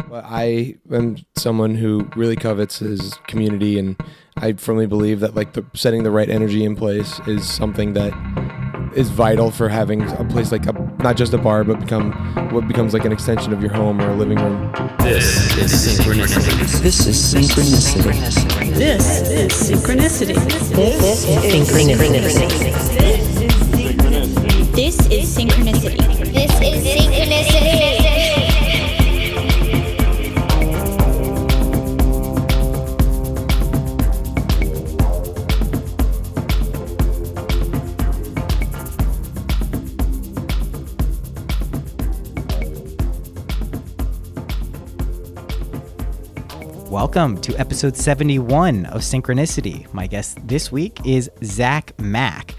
But I am someone who really covets his community, and I firmly believe that setting the right energy in place is something that is vital for having a place not just a bar, but what becomes like an extension of your home or a living room. This is Synchronicity. This is Synchronicity. This is Synchronicity. This is Synchronicity. This is Synchronicity. This is Synchronicity. Welcome to episode 71 of Synchronicity. My guest this week is Mack.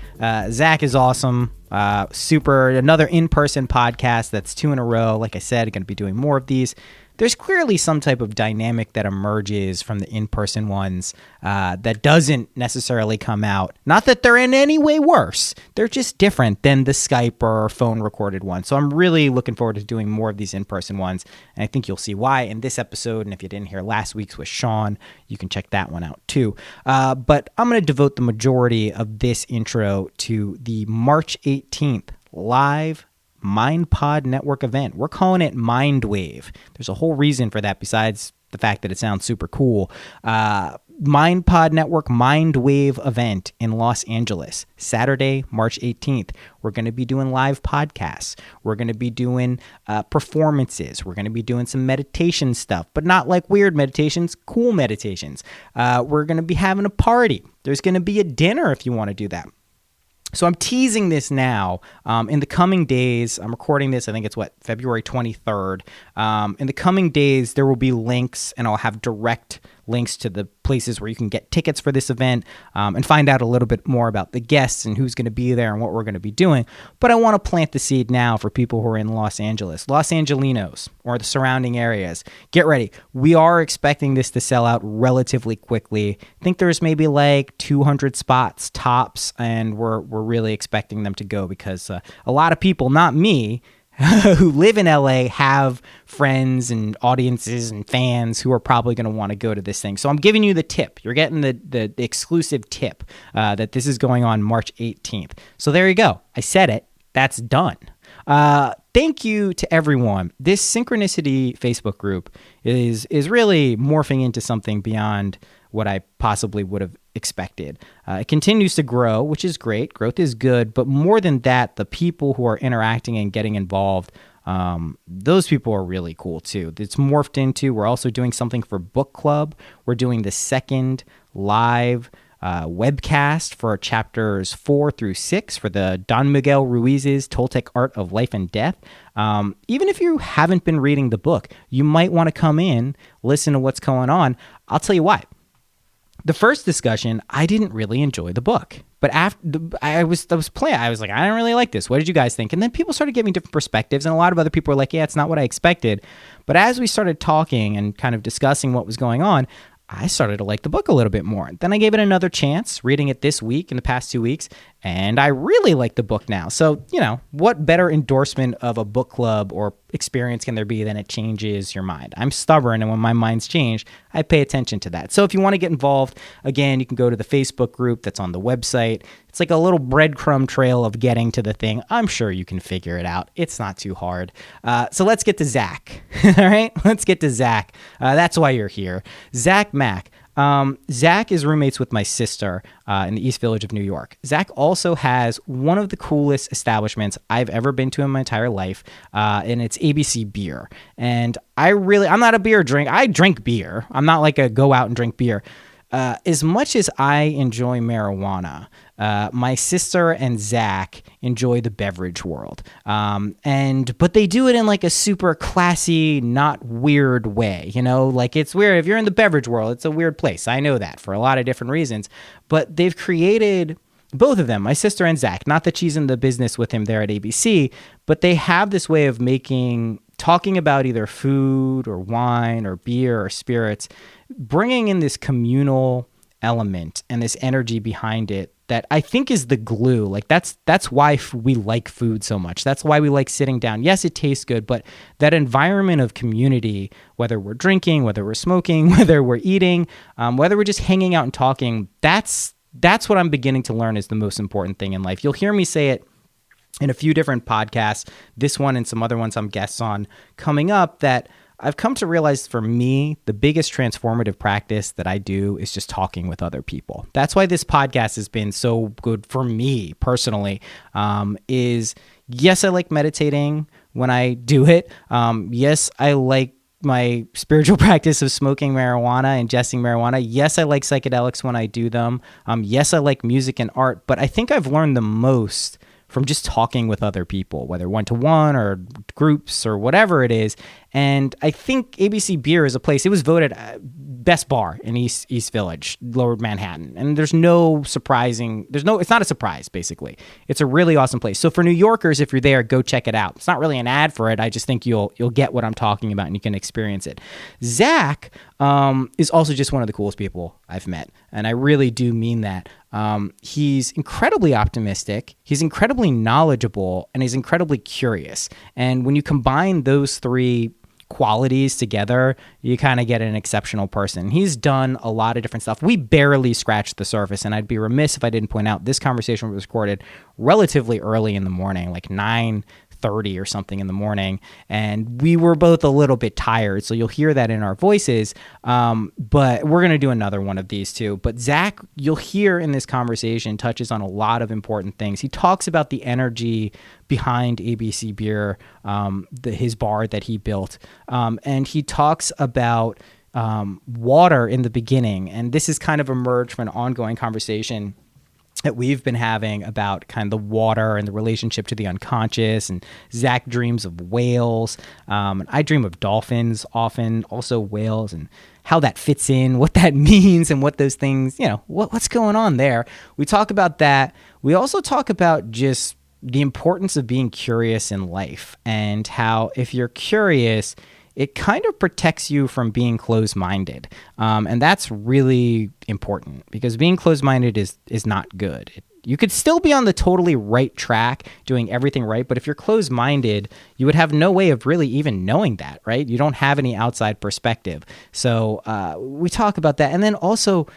Zach is awesome. Another in-person podcast. That's 2 in a row. Like I said, going to be doing more of these. There's clearly some type of dynamic that emerges from the in-person ones that doesn't necessarily come out. Not that they're in any way worse. They're just different than the Skype or phone recorded ones. So I'm really looking forward to doing more of these in-person ones. And I think you'll see why in this episode. And if you didn't hear last week's with Sean, you can check that one out too. But I'm going to devote the majority of this intro to the March 18th live MindPod Network event. We're calling it Mindwave. There's a whole reason for that besides the fact that it sounds super cool. MindPod Network Mindwave event in Los Angeles, Saturday, March 18th. We're going to be doing live podcasts. We're going to be doing performances. We're going to be doing some meditation stuff, but not like weird meditations, cool meditations. We're going to be having a party. There's going to be a dinner if you want to do that. So I'm teasing this now. In the coming days, I'm recording this, I think it's February 23rd. In the coming days, there will be links, and I'll have direct links to the places where you can get tickets for this event and find out a little bit more about the guests and who's going to be there and what we're going to be doing. But I want to plant the seed now for people who are in Los Angeles, Los Angelinos, or the surrounding areas. Get ready. We are expecting this to sell out relatively quickly. I think there's maybe like 200 spots tops, and we're really expecting them to go because a lot of people, not me, who live in LA have friends and audiences and fans who are probably going to want to go to this thing. So I'm giving you the tip. You're getting the exclusive tip that this is going on March 18th. So there you go. I said it. That's done. Thank you to everyone. This Synchronicity Facebook group is really morphing into something beyond what I possibly would have expected. It continues to grow, which is great. Growth is good. But more than that, the people who are interacting and getting involved, those people are really cool too. It's morphed into, we're also doing something for book club. We're doing the second live webcast for chapters 4 through 6 for the Don Miguel Ruiz's Toltec Art of Life and Death. Even if you haven't been reading the book, you might want to come in, listen to what's going on. I'll tell you why. The first discussion, I didn't really enjoy the book. But after I was playing, I was like, I don't really like this. What did you guys think? And then people started giving different perspectives, and a lot of other people were like, yeah, it's not what I expected. But as we started talking and kind of discussing what was going on, I started to like the book a little bit more. Then I gave it another chance, reading it this week, in the past 2 weeks, and I really like the book now. So, what better endorsement of a book club or experience can there be than it changes your mind? I'm stubborn, and when my mind's changed, I pay attention to that. So if you want to get involved, again, you can go to the Facebook group that's on the website. It's like a little breadcrumb trail of getting to the thing. I'm sure you can figure it out. It's not too hard. So let's get to Zach. All right? Let's get to Zach. That's why you're here. Mack. Zach is roommates with my sister in the East Village of New York. Zach also has one of the coolest establishments I've ever been to in my entire life, and it's ABC Beer. And I'm not a beer drinker. I drink beer. I'm not like a go out and drink beer. As much as I enjoy marijuana, my sister and Zach enjoy the beverage world. But they do it in like a super classy, not weird way, like it's weird. If you're in the beverage world, it's a weird place. I know that for a lot of different reasons, but they've created, both of them, my sister and Zach, not that she's in the business with him there at ABC, but they have this way of talking about either food or wine or beer or spirits, bringing in this communal element and this energy behind it that I think is the glue. Like that's why we like food so much. That's why we like sitting down. Yes, it tastes good, but that environment of community, whether we're drinking, whether we're smoking, whether we're eating, whether we're just hanging out and talking, that's what I'm beginning to learn is the most important thing in life. You'll hear me say it in a few different podcasts, this one and some other ones I'm guests on coming up, that I've come to realize for me, the biggest transformative practice that I do is just talking with other people. That's why this podcast has been so good for me personally, is yes, I like meditating when I do it. Yes, I like my spiritual practice of smoking marijuana, ingesting marijuana. Yes, I like psychedelics when I do them. Yes, I like music and art, but I think I've learned the most from just talking with other people, whether one-to-one or groups or whatever it is. And I think ABC Beer is a place, it was voted best bar in East Village, Lower Manhattan. And it's not a surprise, basically. It's a really awesome place. So for New Yorkers, if you're there, go check it out. It's not really an ad for it. I just think you'll get what I'm talking about and you can experience it. Zach is also just one of the coolest people I've met. And I really do mean that. He's incredibly optimistic, he's incredibly knowledgeable, and he's incredibly curious. And when you combine those three qualities together, you kind of get an exceptional person. He's done a lot of different stuff. We barely scratched the surface, and I'd be remiss if I didn't point out this conversation was recorded relatively early in the morning, like 9:30 or something in the morning, and we were both a little bit tired, so you'll hear that in our voices, but we're going to do another one of these too. But Zach, you'll hear in this conversation, touches on a lot of important things. He talks about the energy behind ABC Beer, his bar that he built, and he talks about water in the beginning, and this has kind of emerged from an ongoing conversation that we've been having about kind of the water and the relationship to the unconscious. And Zach dreams of whales. And I dream of dolphins often, also whales, and how that fits in, what that means, and what those things, what's going on there. We talk about that. We also talk about just the importance of being curious in life and how if you're curious, it kind of protects you from being closed-minded. And that's really important because being closed-minded is not good. You could still be on the totally right track, doing everything right, but if you're closed-minded, you would have no way of really even knowing that, right? You don't have any outside perspective. So we talk about that. And then also,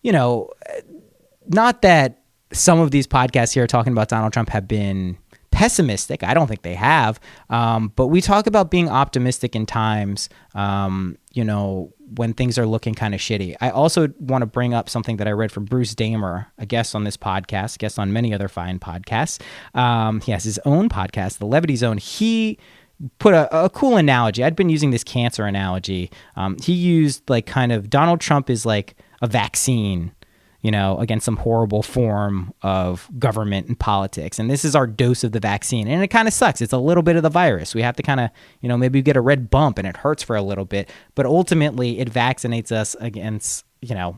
not that some of these podcasts here talking about Donald Trump have been pessimistic. I don't think they have. But we talk about being optimistic in times, when things are looking kind of shitty. I also want to bring up something that I read from Bruce Damer, a guest on this podcast, a guest on many other fine podcasts. He has his own podcast, The Levity Zone. He put a cool analogy. I'd been using this cancer analogy. He used like kind of Donald Trump is like a vaccine, against some horrible form of government and politics. And this is our dose of the vaccine. And it kind of sucks. It's a little bit of the virus. We have to kind of, maybe get a red bump and it hurts for a little bit. But ultimately, it vaccinates us against,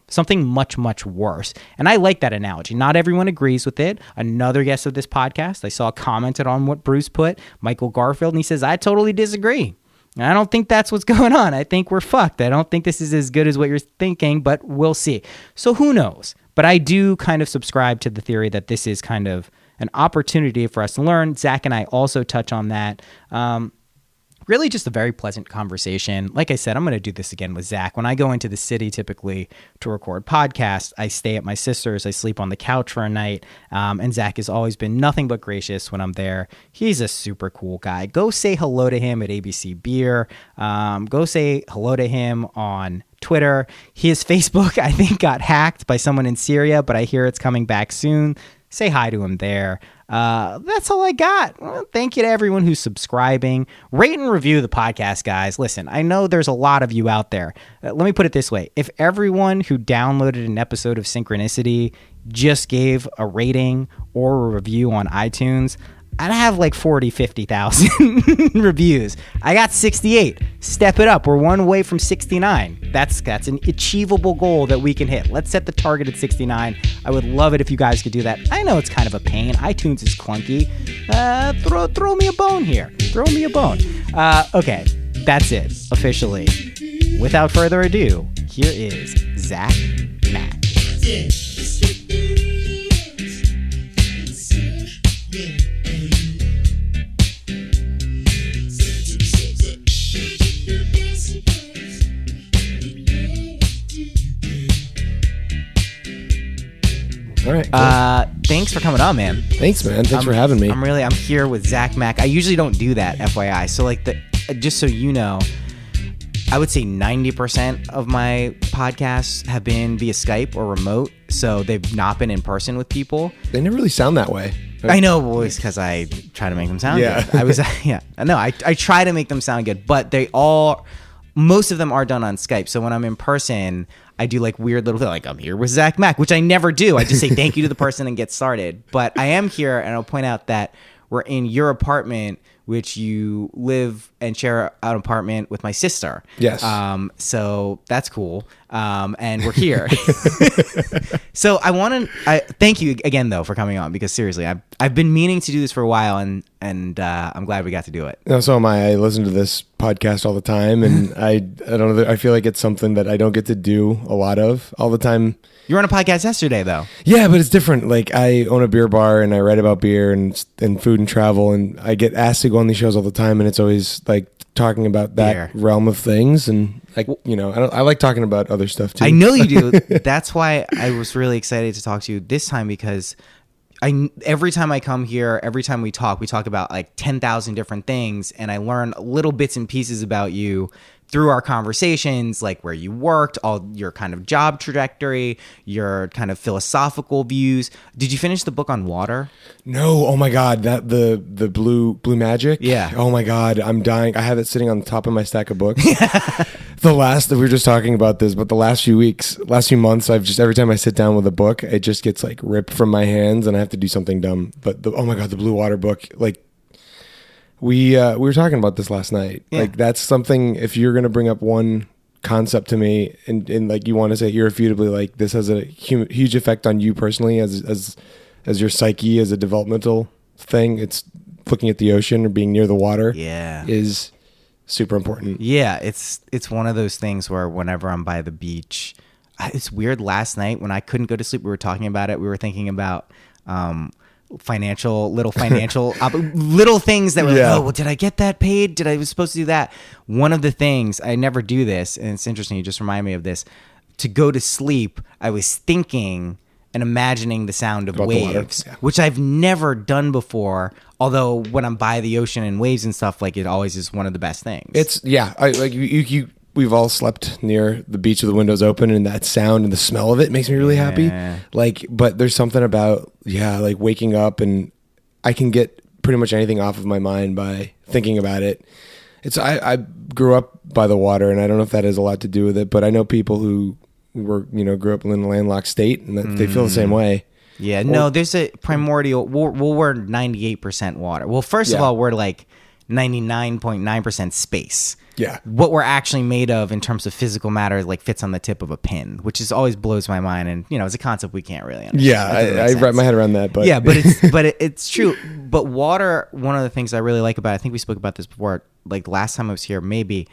something much, much worse. And I like that analogy. Not everyone agrees with it. Another guest of this podcast, I saw commented on what Bruce put, Michael Garfield, and he says, I totally disagree. I don't think that's what's going on. I think we're fucked. I don't think this is as good as what you're thinking, but we'll see. So who knows? But I do kind of subscribe to the theory that this is kind of an opportunity for us to learn. Zach and I also touch on that. Really just a very pleasant conversation. Like I said, I'm going to do this again with Zach. When I go into the city typically to record podcasts, I stay at my sister's. I sleep on the couch for a night. And Zach has always been nothing but gracious when I'm there. He's a super cool guy. Go say hello to him at ABC Beer. Go say hello to him on Twitter. His Facebook, I think, got hacked by someone in Syria, but I hear it's coming back soon. Say hi to him there. That's all I got. Well, thank you to everyone who's subscribing. Rate and review the podcast, guys. Listen, I know there's a lot of you out there. Let me put it this way. If everyone who downloaded an episode of Synchronicity just gave a rating or a review on iTunes, I'd have like 40, 50,000 reviews. I got 68. Step it up. We're one away from 69. That's an achievable goal that we can hit. Let's set the target at 69. I would love it if you guys could do that. I know it's kind of a pain. iTunes is clunky. Throw me a bone here. Throw me a bone. Okay, that's it. Officially. Without further ado, here is Zach Mack. All right. Cool. Thanks for coming on, man. Thanks, man. Thanks for having me. I'm here with Zach Mack. I usually don't do that, FYI. So like just so you know, I would say 90% of my podcasts have been via Skype or remote, so they've not been in person with people. They never really sound that way. I know, boys, because I try to make them sound good. I try to make them sound good, but most of them are done on Skype. So when I'm in person, I do like weird little thing, like I'm here with Zach Mack, which I never do. I just say thank you to the person and get started. But I am here, and I'll point out that we're in your apartment, which you live and share an apartment with my sister. Yes. So that's cool. And we're here. So I thank you again though for coming on, because seriously, I've been meaning to do this for a while, and I'm glad we got to do it. No, so am I. I listen to this podcast all the time, and I don't know. I feel like it's something that I don't get to do a lot of all the time. You were on a podcast yesterday, though. Yeah, but it's different. Like, I own a beer bar, and I write about beer and food and travel, and I get asked to go on these shows all the time, and it's always like talking about that realm of things, and like, you know, I like talking about other stuff too. I know you do. That's why I was really excited to talk to you this time, because every time I come here, every time we talk about like 10,000 different things, and I learn little bits and pieces about you through our conversations, like where you worked, all your kind of job trajectory, your kind of philosophical views. Did you finish the book on water? No. Oh my God. That the blue magic. Yeah. Oh my God. I'm dying. I have it sitting on the top of my stack of books. We were just talking about this, but the last few months, I've just, every time I sit down with a book, it just gets like ripped from my hands and I have to do something dumb. But oh my God, the blue water book, like, we were talking about this last night. Yeah. Like, that's something, if you're going to bring up one concept to me and like you want to say irrefutably, like, this has a huge effect on you personally as your psyche, as a developmental thing, it's looking at the ocean or being near the water. Yeah. Is super important. Yeah. It's one of those things where whenever I'm by the beach, it's weird. Last night when I couldn't go to sleep, we were talking about it. We were thinking about, little things that were like, oh, well, did I get that paid? I was supposed to do that? One of the things, I never do this, and it's interesting, you just remind me of this. To go to sleep, I was thinking and imagining the sound of waves, which I've never done before. Although when I'm by the ocean and waves and stuff, like, it always is one of the best things. It's we've all slept near the beach with the windows open, and that sound and the smell of it makes me really happy. Like, but there's something about, like waking up, and I can get pretty much anything off of my mind by thinking about it. I grew up by the water, and I don't know if that has a lot to do with it, but I know people who grew up in a landlocked state, and that they feel the same way. Yeah, no, there's a primordial, we're 98% water. Well, first of all, we're like 99.9% space. Yeah. What we're actually made of in terms of physical matter, like, fits on the tip of a pin, which is always blows my mind. And, it's a concept we can't really understand. Yeah, I wrap my head around that. But yeah, but it's true. But water, one of the things I really like about it, I think we spoke about this before, like last time I was here, maybe,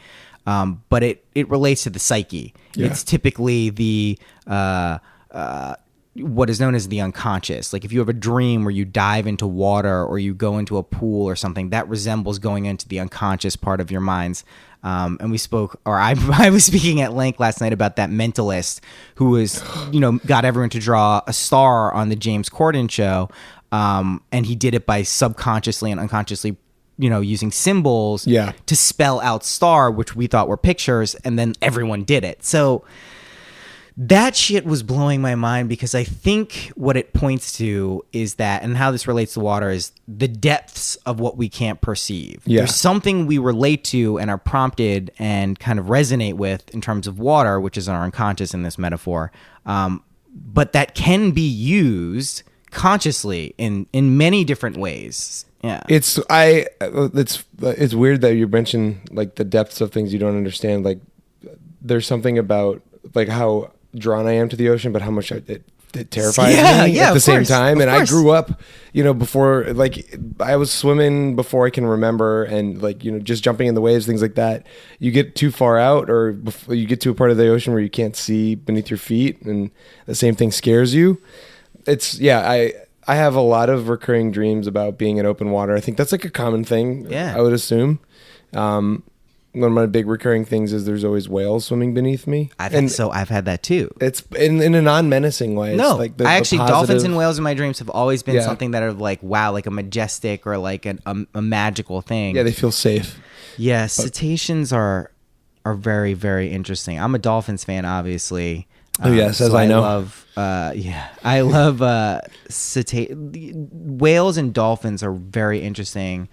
but it relates to the psyche. Yeah. It's typically the what is known as the unconscious. Like, if you have a dream where you dive into water or you go into a pool or something, that resembles going into the unconscious part of your minds. And we spoke, or I was speaking at length last night about that mentalist who was, got everyone to draw a star on the James Corden show. And he did it by subconsciously and unconsciously, using symbols to spell out star, which we thought were pictures, and then everyone did it. So that shit was blowing my mind, because I think what it points to is that, and how this relates to water, is the depths of what we can't perceive. Yeah. There's something we relate to and are prompted and kind of resonate with in terms of water, which is our unconscious in this metaphor, but that can be used consciously in many different ways. Yeah, it's weird that you mentioned like the depths of things you don't understand. Like, there's something about like how drawn I am to the ocean, but how much it terrifies me at the same time. And I grew up, before, like, I was swimming before I can remember, and like, just jumping in the waves, things like that. You get too far out, or before you get to a part of the ocean where you can't see beneath your feet, and the same thing scares you. I have a lot of recurring dreams about being in open water. I think that's like a common thing. Yeah, I would assume. one of my big recurring things is there's always whales swimming beneath me. I've had that too. It's in a non-menacing way. It's No, like I actually dolphins positive- and whales in my dreams have always been Yeah. something that are like wow, like a majestic or like a magical thing. Yeah, they feel safe. Yeah, cetaceans are very, very interesting. I'm a dolphins fan, obviously. Oh, yes, as I know. I love whales and dolphins are very interesting.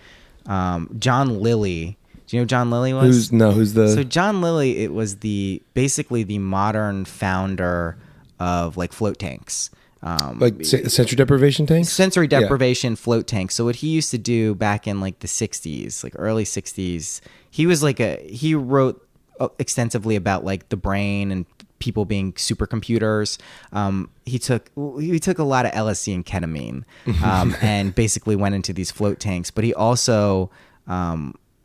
John Lilly. Do you know who John Lilly was? Who's the? So John Lilly, it was basically the modern founder of like float tanks. Sensory deprivation tanks? Sensory deprivation float tanks. So what he used to do back in like the 60s, like early 60s, he wrote extensively about like the brain and people being supercomputers. He took a lot of LSD and ketamine, and basically went into these float tanks. But he also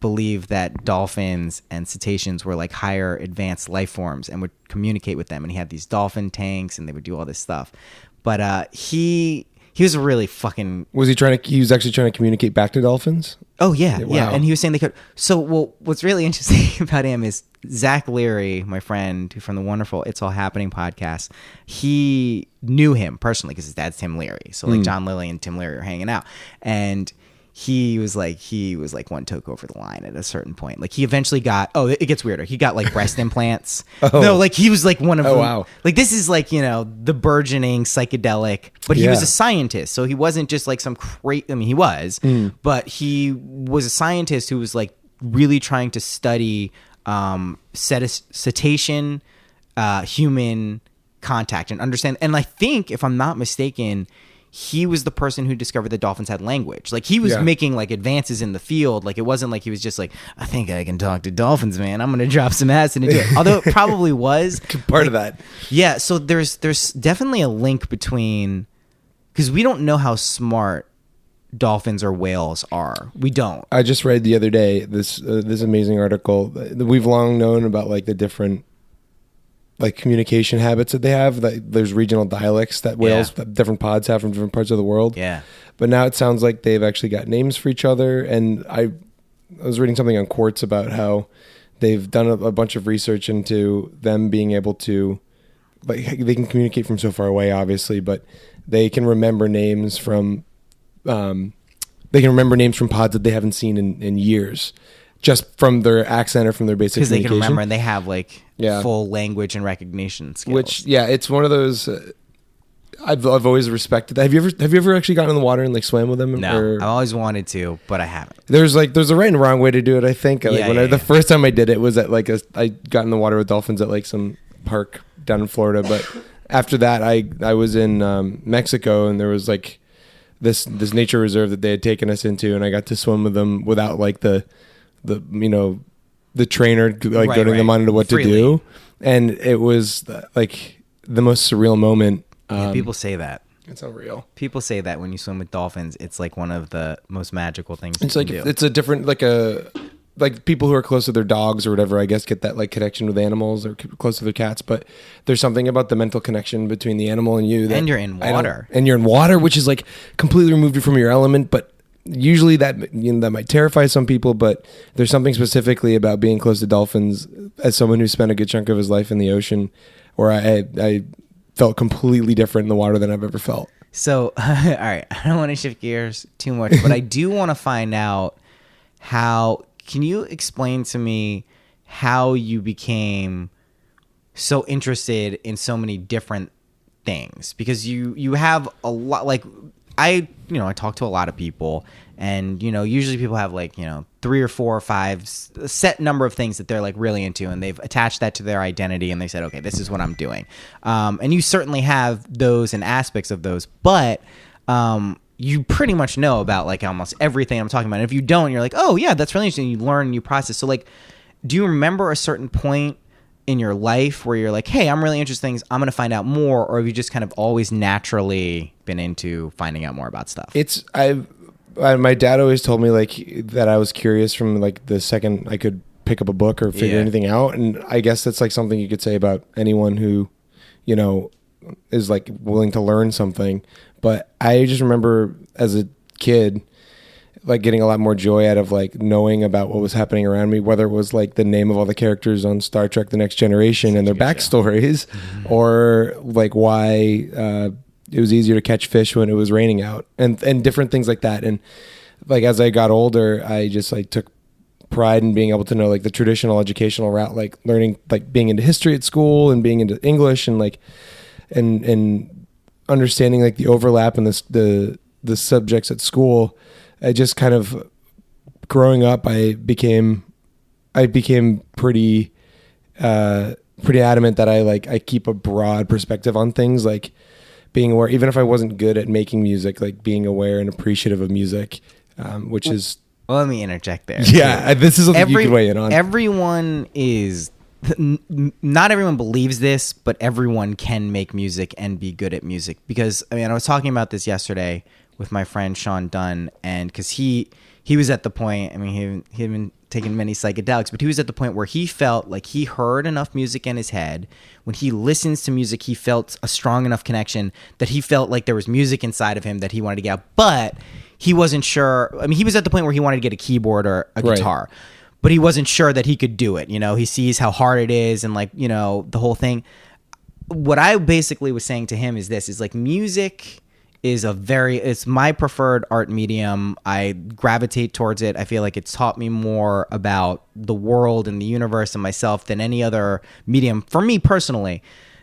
believed that dolphins and cetaceans were like higher advanced life forms and would communicate with them. And he had these dolphin tanks, and they would do all this stuff. But he was a really fucking. Was he actually trying to communicate back to dolphins? Oh yeah, Wow. yeah. And he was saying they could. So what's really interesting about him is Zach Leary, my friend from the wonderful It's All Happening podcast. He knew him personally because his dad's Tim Leary. So like John Lilly and Tim Leary are hanging out, and he was like one toke over the line at a certain point. Like he eventually got. Oh, it gets weirder. He got like breast implants. No, like he was like one of. Oh them. wow. Like this is like the burgeoning psychedelic, but he was a scientist, so he wasn't just like some crazy. I mean, he was, but he was a scientist who was like really trying to study cetacean human contact and understand. And I think, if I'm not mistaken, he was the person who discovered that dolphins had language. Like he was making like advances in the field. Like it wasn't like he was just like, I think I can talk to dolphins, man. I'm gonna drop some acid and do it. Although it probably was Part of that. Yeah. So there's definitely a link between, because we don't know how smart dolphins or whales are. We don't. I just read the other day this amazing article that we've long known about, like the different like communication habits that they have. That there's regional dialects that whales, that different pods have from different parts of the world. Yeah. But now it sounds like they've actually got names for each other. And I was reading something on Quartz about how they've done a bunch of research into them being able to, like, they can communicate from so far away, obviously, but they can remember names from pods that they haven't seen in years, just from their accent or from their basic Because they communication. can remember, and they have like full language and recognition skills. Which, it's one of those. I've always respected that. Have you ever actually gotten in the water and like swam with them? No, I've always wanted to, but I haven't. There's a right and wrong way to do it. I think. The first time I did it was at I got in the water with dolphins at like some park down in Florida. But after that, I was in Mexico, and there was like this nature reserve that they had taken us into, and I got to swim with them without like the trainer like getting them on to what Freely. to do, and it was like the most surreal moment. People say that. It's unreal. People say that when you swim with dolphins, it's like one of the most magical things. It's you like can do. it's a different like people who are close to their dogs or whatever, I guess, get that like connection with animals or close to their cats. But there's something about the mental connection between the animal and you. And you're in water. And you're in water, which is like completely removed you from your element. But usually that might terrify some people. But there's something specifically about being close to dolphins as someone who spent a good chunk of his life in the ocean, where I felt completely different in the water than I've ever felt. So, all right, I don't want to shift gears too much, but I do want to find out how. Can you explain to me how you became so interested in so many different things? Because you have a lot, like I talk to a lot of people, and usually people have like 3 or 4 or 5 a set number of things that they're like really into, and they've attached that to their identity, and they said, okay, this is what I'm doing. And you certainly have those and aspects of those, but you pretty much know about like almost everything I'm talking about. And if you don't, you're like, oh yeah, that's really interesting. You learn and you process. So like, do you remember a certain point in your life where you're like, hey, I'm really interested in things, I'm going to find out more? Or have you just kind of always naturally been into finding out more about stuff? My dad always told me like that I was curious from like the second I could pick up a book or figure anything out. And I guess that's like something you could say about anyone who, is like willing to learn something. But I just remember as a kid, like getting a lot more joy out of like knowing about what was happening around me, whether it was like the name of all the characters on Star Trek The Next Generation and their backstories, or like why it was easier to catch fish when it was raining out, and different things like that. And like as I got older, I just like took pride in being able to know like the traditional educational route, like learning, like being into history at school and being into English, and like and understanding like the overlap and the subjects at school. I just kind of, growing up, I became pretty adamant that I keep a broad perspective on things, like being aware, even if I wasn't good at making music, like being aware and appreciative of music, which is. Well, let me interject there. Yeah, this is something you can weigh in on. Everyone is. Not everyone believes this, but everyone can make music and be good at music. Because I mean, I was talking about this yesterday with my friend Sean Dunn, and because he was at the point. I mean, he had been taking many psychedelics, but he was at the point where he felt like he heard enough music in his head. When he listens to music, he felt a strong enough connection that he felt like there was music inside of him that he wanted to get out, but he wasn't sure. I mean, he was at the point where he wanted to get a keyboard or a guitar. But he wasn't sure that he could do it. You know, he sees how hard it is and like, you know, the whole thing. What I basically was saying to him is this, is like music is it's my preferred art medium. I gravitate towards it. I feel like it's taught me more about the world and the universe and myself than any other medium. For me personally,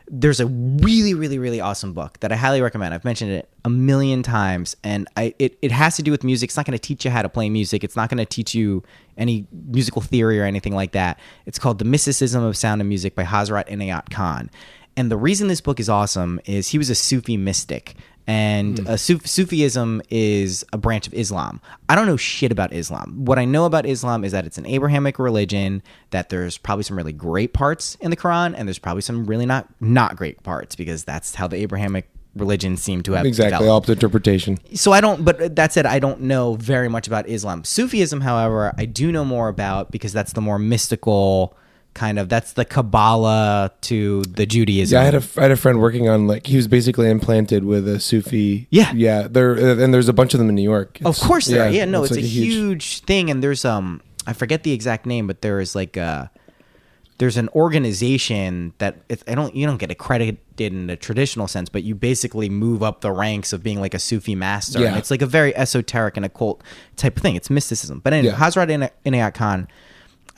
there's a really, really, really awesome book that I highly recommend. I've mentioned it a million times, and it has to do with music. It's not going to teach you how to play music. It's not going to teach you any musical theory or anything like that. It's called The Mysticism of Sound and Music by Hazrat Inayat Khan. And the reason this book is awesome is he was a Sufi mystic. And Sufism is a branch of Islam. I don't know shit about Islam. What I know about Islam is that it's an Abrahamic religion, that there's probably some really great parts in the Quran, and there's probably some really not great parts, because that's how the Abrahamic religion seemed to have developed. All up to interpretation. So but that said, I don't know very much about Islam. Sufism, however, I do know more about, because that's the more mystical kind of, that's the Kabbalah to the Judaism. Yeah, I had a friend working on, like, he was basically implanted with a Sufi. Yeah. There's a bunch of them in New York. Of course there are. Yeah, no, it's like a huge thing. And there's I forget the exact name, but there is like there's an organization that you don't get accredited in the traditional sense, but you basically move up the ranks of being like a Sufi master. Yeah. And it's like a very esoteric and occult type of thing. It's mysticism. But anyway, Hazrat Inayat Khan,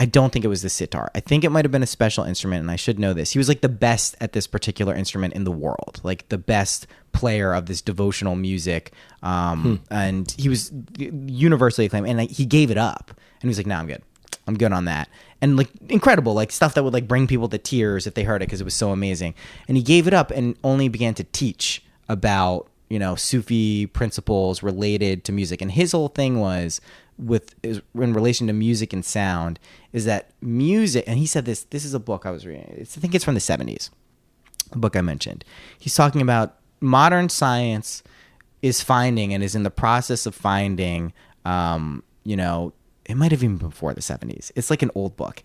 I don't think it was the sitar. I think it might have been a special instrument, and I should know this. He was like the best at this particular instrument in the world, like the best player of this devotional music. And he was universally acclaimed, and he gave it up. And he was like, "No, I'm good. I'm good on that." And like incredible, like stuff that would like bring people to tears if they heard it, because it was so amazing. And he gave it up and only began to teach about, you know, Sufi principles related to music. And his whole thing was in relation to music and sound, is that music, and he said this is a book I was reading. I think it's from the 70s, a book I mentioned. He's talking about modern science is finding, and is in the process of finding, you know, it might have even been before the 70s. It's like an old book.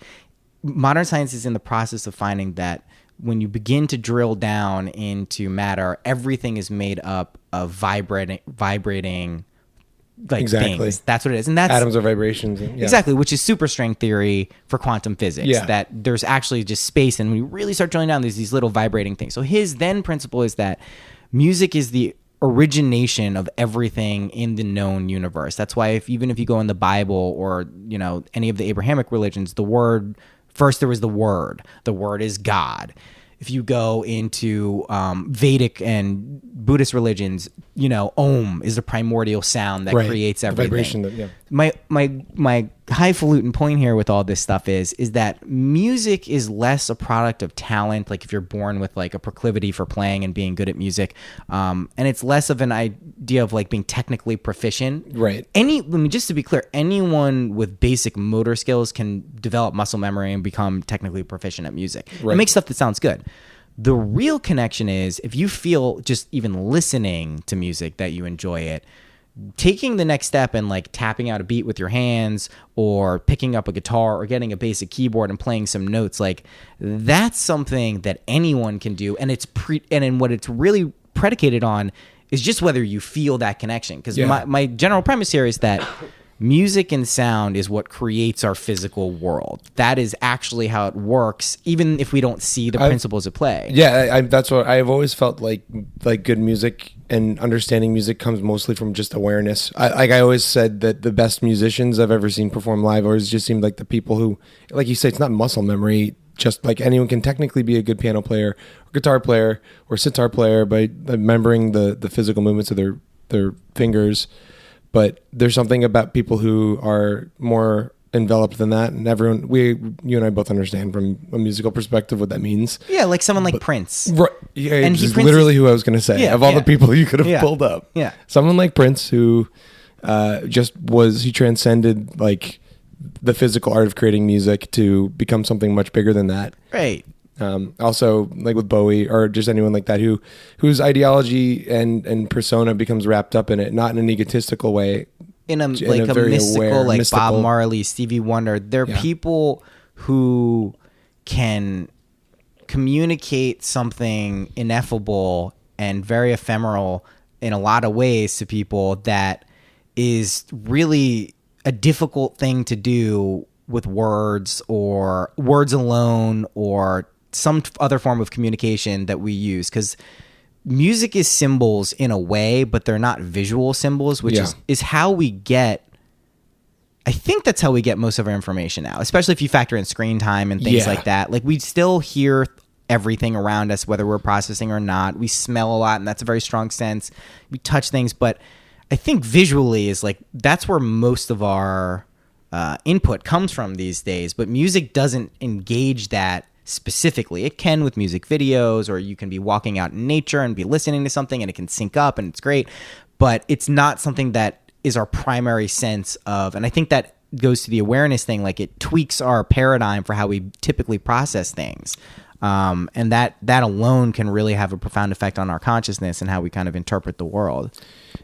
Modern science is in the process of finding that when you begin to drill down into matter, everything is made up of vibrating like things. That's what it is. And that's atoms are vibrations. Exactly, which is superstring theory for quantum physics. Yeah. That there's actually just space, and when you really start drilling down, there's these little vibrating things. So his then principle is that music is the origination of everything in the known universe. That's why even if you go in the Bible or, you know, any of the Abrahamic religions, first there was the word. The word is God. If you go into Vedic and Buddhist religions, you know, Om is the primordial sound that creates everything. The vibration. My highfalutin point here with all this stuff is that music is less a product of talent, like if you're born with like a proclivity for playing and being good at music, and it's less of an idea of like being technically proficient. Right. Just to be clear, anyone with basic motor skills can develop muscle memory and become technically proficient at music. Right. And make stuff that sounds good. The real connection is if you feel just even listening to music that you enjoy it, taking the next step and like tapping out a beat with your hands or picking up a guitar or getting a basic keyboard and playing some notes, like that's something that anyone can do. And and what it's really predicated on is just whether you feel that connection. Because my general premise here is that music and sound is what creates our physical world. That is actually how it works, even if we don't see the principles at play. Yeah, that's what I've always felt like good music and understanding music comes mostly from just awareness. I always said that the best musicians I've ever seen perform live always just seemed like the people who, like you say, it's not muscle memory. Just like anyone can technically be a good piano player or guitar player or sitar player by remembering the physical movements of their fingers. But there's something about people who are more enveloped than that, and you and I both understand from a musical perspective what that means. Yeah, like someone like Prince. Right. Yeah, And he's literally who I was going to say. Yeah, of all yeah. the people you could have Yeah. pulled up. Yeah. Someone like Prince who he transcended like the physical art of creating music to become something much bigger than that. Right. Also, like with Bowie or just anyone like that whose ideology and persona becomes wrapped up in it, not in an egotistical way. In a very mystical, aware, like mystical. Bob Marley, Stevie Wonder. They're people who can communicate something ineffable and very ephemeral in a lot of ways to people that is really a difficult thing to do with words or words alone or some other form of communication that we use, because music is symbols in a way, but they're not visual symbols, which is how we get, I think that's how we get most of our information now, especially if you factor in screen time and things like that. Like, we still hear everything around us, whether we're processing or not. We smell a lot, and that's a very strong sense. We touch things, but I think visually is like, that's where most of our input comes from these days. But music doesn't engage that specifically. It can with music videos, or you can be walking out in nature and be listening to something and it can sync up and it's great, but it's not something that is our primary sense of, and I think that goes to the awareness thing. Like, it tweaks our paradigm for how we typically process things. And that alone can really have a profound effect on our consciousness and how we kind of interpret the world.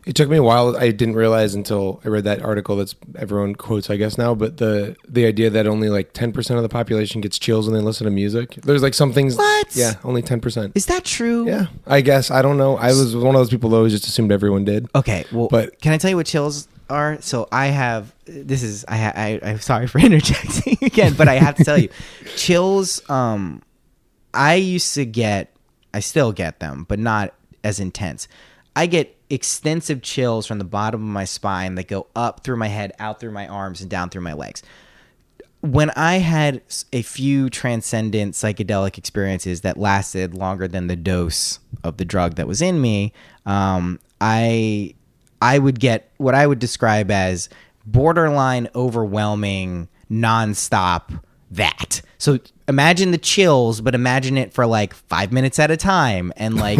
It took me a while. I didn't realize until I read that article that's everyone quotes, I guess, now, but the idea that only like 10% of the population gets chills when they listen to music. There's like some things. What? Yeah, only 10%. Is that true? Yeah, I guess. I don't know. I was one of those people who always just assumed everyone did. Okay, well, but can I tell you what chills are? So I'm sorry for interjecting again, but I have to tell you, chills, I still get them, but not as intense. I get extensive chills from the bottom of my spine that go up through my head, out through my arms, and down through my legs. When I had a few transcendent psychedelic experiences that lasted longer than the dose of the drug that was in me, I would get what I would describe as borderline overwhelming, nonstop that. So imagine the chills, but imagine it for like 5 minutes at a time, and like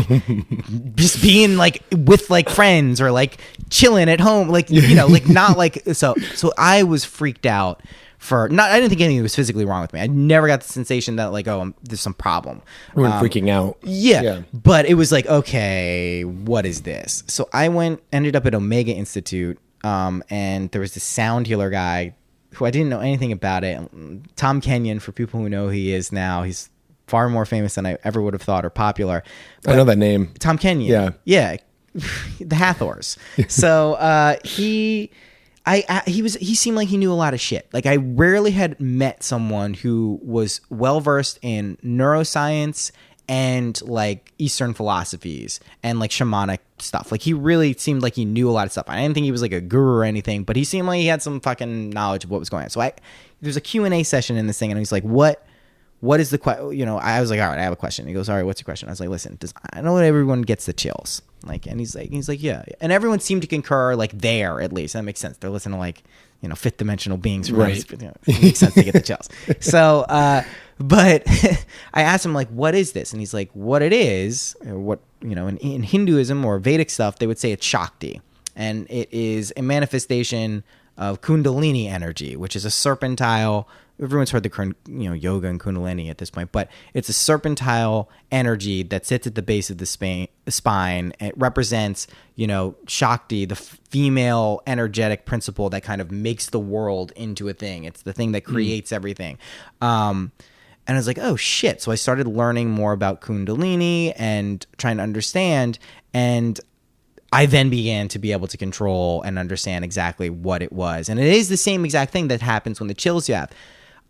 just being like with like friends or like chilling at home, like, you know, like not like, so I was freaked out I didn't think anything was physically wrong with me. I never got the sensation that like, there's some problem. We weren't freaking out. Yeah. But it was like, okay, what is this? So I ended up at Omega Institute, and there was this sound healer guy who I didn't know anything about it. Tom Kenyon, for people who know who he is now, he's far more famous than I ever would have thought, or popular. But I know that name. Tom Kenyon. Yeah. The Hathors. So he seemed like he knew a lot of shit. Like, I rarely had met someone who was well versed in neuroscience and like Eastern philosophies and like shamanic stuff. Like, he really seemed like he knew a lot of stuff. I didn't think he was like a guru or anything, but he seemed like he had some fucking knowledge of what was going on. So there's a Q&A session in this thing, and he's like, what is the question? You know, I was like, all right, I have a question. He goes, all right, what's your question? I was like, listen, I know everyone gets the chills. Like, and he's like, yeah. And everyone seemed to concur, like, there, at least. That makes sense. They're listening to, like, you know, fifth dimensional beings. Right. It makes sense to get the chills. So, but I asked him, like, what is this? And he's like, what it is, or what, you know, in Hinduism or Vedic stuff, they would say it's Shakti. And it is a manifestation of Kundalini energy, which is a serpentile. Everyone's heard the, you know, yoga and Kundalini at this point, but it's a serpentile energy that sits at the base of the spine. It represents, you know, Shakti, the female energetic principle that kind of makes the world into a thing. It's the thing that creates everything. And I was like, oh shit. So I started learning more about Kundalini and trying to understand. And I then began to be able to control and understand exactly what it was. And it is the same exact thing that happens when the chills you have.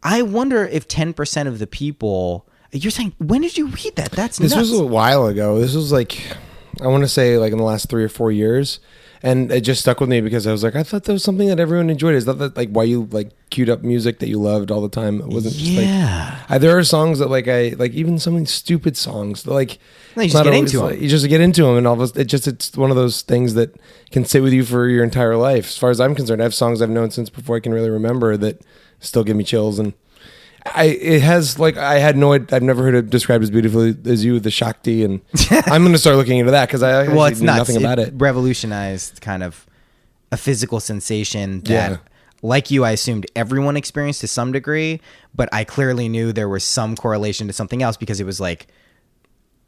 I wonder if 10% of the people, you're saying, when did you read that? That's nuts. This was a while ago. This was like, I want to say like in the last 3 or 4 years. And it just stuck with me because I was like, I thought that was something that everyone enjoyed. Is that like why you like queued up music that you loved all the time? It wasn't just like, there are songs that like I like, even some stupid songs that like, you just get into them. You just get into them, and all of it's one of those things that can sit with you for your entire life. As far as I'm concerned, I have songs I've known since before I can really remember that still give me chills. And I've never heard it described as beautifully as you with the Shakti, and I'm going to start looking into that because I knew nothing about it. Revolutionized kind of a physical sensation that, like you, I assumed everyone experienced to some degree, but I clearly knew there was some correlation to something else because it was like,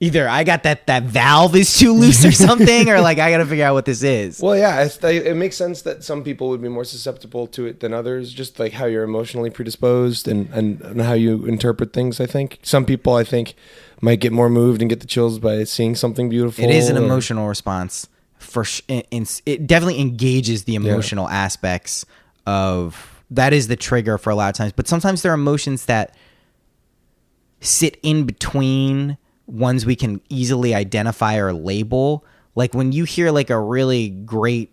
either I got that valve is too loose or something, or like I got to figure out what this is. Well, yeah, it makes sense that some people would be more susceptible to it than others, just like how you're emotionally predisposed and how you interpret things, I think. Some people, I think, might get more moved and get the chills by seeing something beautiful. It is an emotional response. It definitely engages the emotional aspects of, that is the trigger for a lot of times. But sometimes there are emotions that sit in between ones we can easily identify or label. Like when you hear like a really great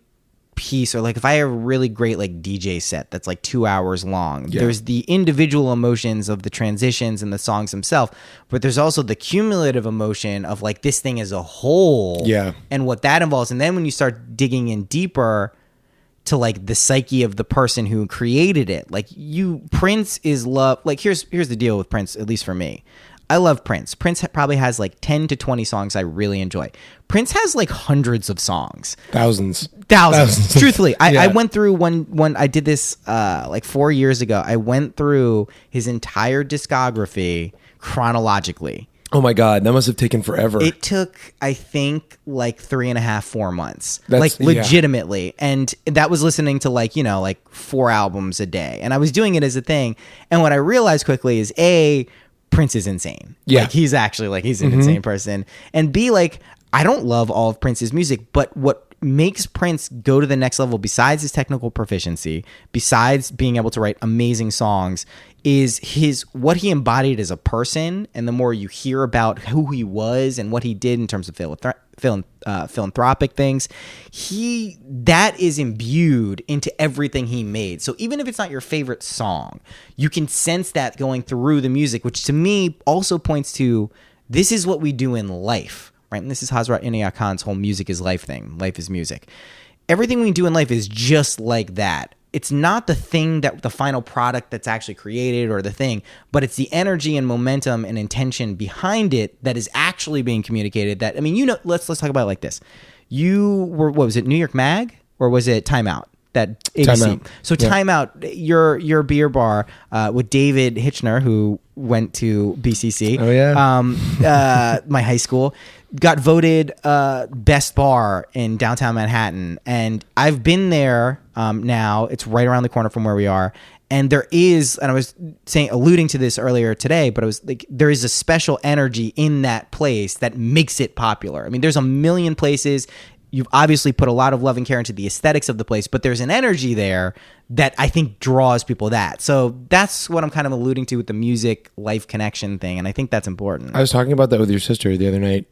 piece, or like if I have a really great like DJ set that's like 2 hours long, there's the individual emotions of the transitions and the songs themselves, but there's also the cumulative emotion of like this thing as a whole, and what that involves. And then when you start digging in deeper to like the psyche of the person who created it, like Prince is love. Like here's the deal with Prince, at least for me. I love Prince. Prince probably has like 10 to 20 songs I really enjoy. Prince has like hundreds of songs. Thousands. Truthfully, I went through one. I did this like 4 years ago. I went through his entire discography chronologically. Oh my God, that must have taken forever. It took, I think, like 3.5, 4 months. Legitimately. And that was listening to like 4 albums a day. And I was doing it as a thing. And what I realized quickly is Prince is insane. Yeah. Like he's actually like, he's an insane person. And B, like, I don't love all of Prince's music, but what makes Prince go to the next level, besides his technical proficiency, besides being able to write amazing songs, is what he embodied as a person. And the more you hear about who he was and what he did in terms of philanthropic things, that is imbued into everything he made. So even if it's not your favorite song, you can sense that going through the music, which to me also points to, this is what we do in life, right? And this is Hazrat Inayat Khan's whole music is life thing. Life is music. Everything we do in life is just like that. It's not the thing that the final product that's actually created or the thing, but it's the energy and momentum and intention behind it that is actually being communicated. That, I mean, let's talk about it like this. You were, what was it, New York Mag or was it Time Out? That ABC. Time Out. So Time Out, your beer bar with David Hitchner, who went to BCC. Oh yeah. My high school. Got voted best bar in downtown Manhattan, and I've been there now. It's right around the corner from where we are, and there is, and I was alluding to this earlier today, but I was like, there is a special energy in that place that makes it popular. I mean, there's a million places. You've obviously put a lot of love and care into the aesthetics of the place, but there's an energy there that I think draws people that. So that's what I'm kind of alluding to with the music life connection thing, and I think that's important. I was talking about that with your sister the other night.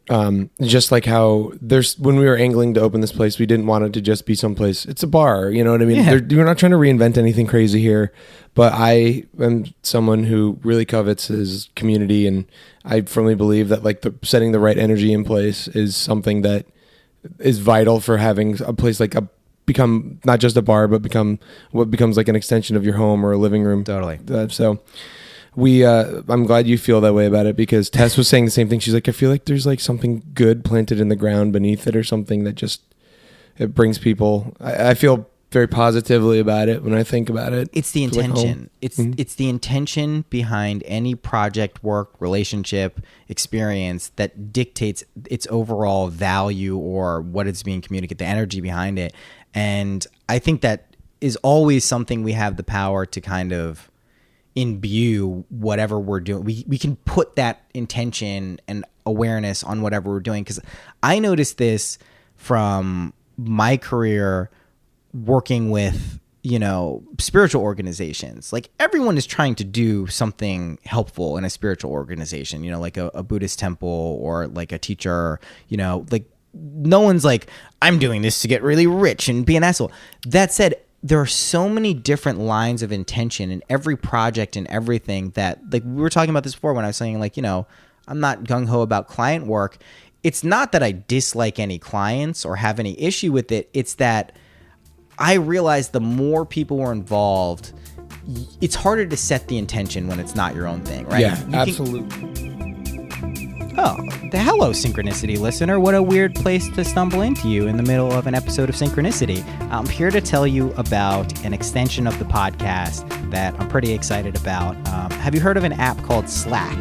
Just like how when we were angling to open this place, we didn't want it to just be someplace. It's a bar, you know what I mean? Yeah. We're not trying to reinvent anything crazy here, but I am someone who really covets his community, and I firmly believe that like setting the right energy in place is something that is vital for having a place like become not just a bar, but become what becomes like an extension of your home or a living room. Totally. So I'm glad you feel that way about it, because Tess was saying the same thing. She's like, I feel like there's like something good planted in the ground beneath it, or something that just, it brings people. I feel very positively about it when I think about it. It's the intention. It's the intention behind any project, work, relationship, experience that dictates its overall value or what it's being communicated, the energy behind it. And I think that is always something we have the power to kind of imbue whatever we're doing. We can put that intention and awareness on whatever we're doing. Because I noticed this from my career working with, spiritual organizations. Like everyone is trying to do something helpful in a spiritual organization, like a Buddhist temple or like a teacher, like no one's like, I'm doing this to get really rich and be an asshole. That said, there are so many different lines of intention in every project and everything that, like, we were talking about this before when I was saying, like, I'm not gung-ho about client work. It's not that I dislike any clients or have any issue with it. It's that I realize the more people are involved, it's harder to set the intention when it's not your own thing, right? Yeah, absolutely. Hello, Synchronicity listener. What a weird place to stumble into you in the middle of an episode of Synchronicity. I'm here to tell you about an extension of the podcast that I'm pretty excited about. Have you heard of an app called Slack?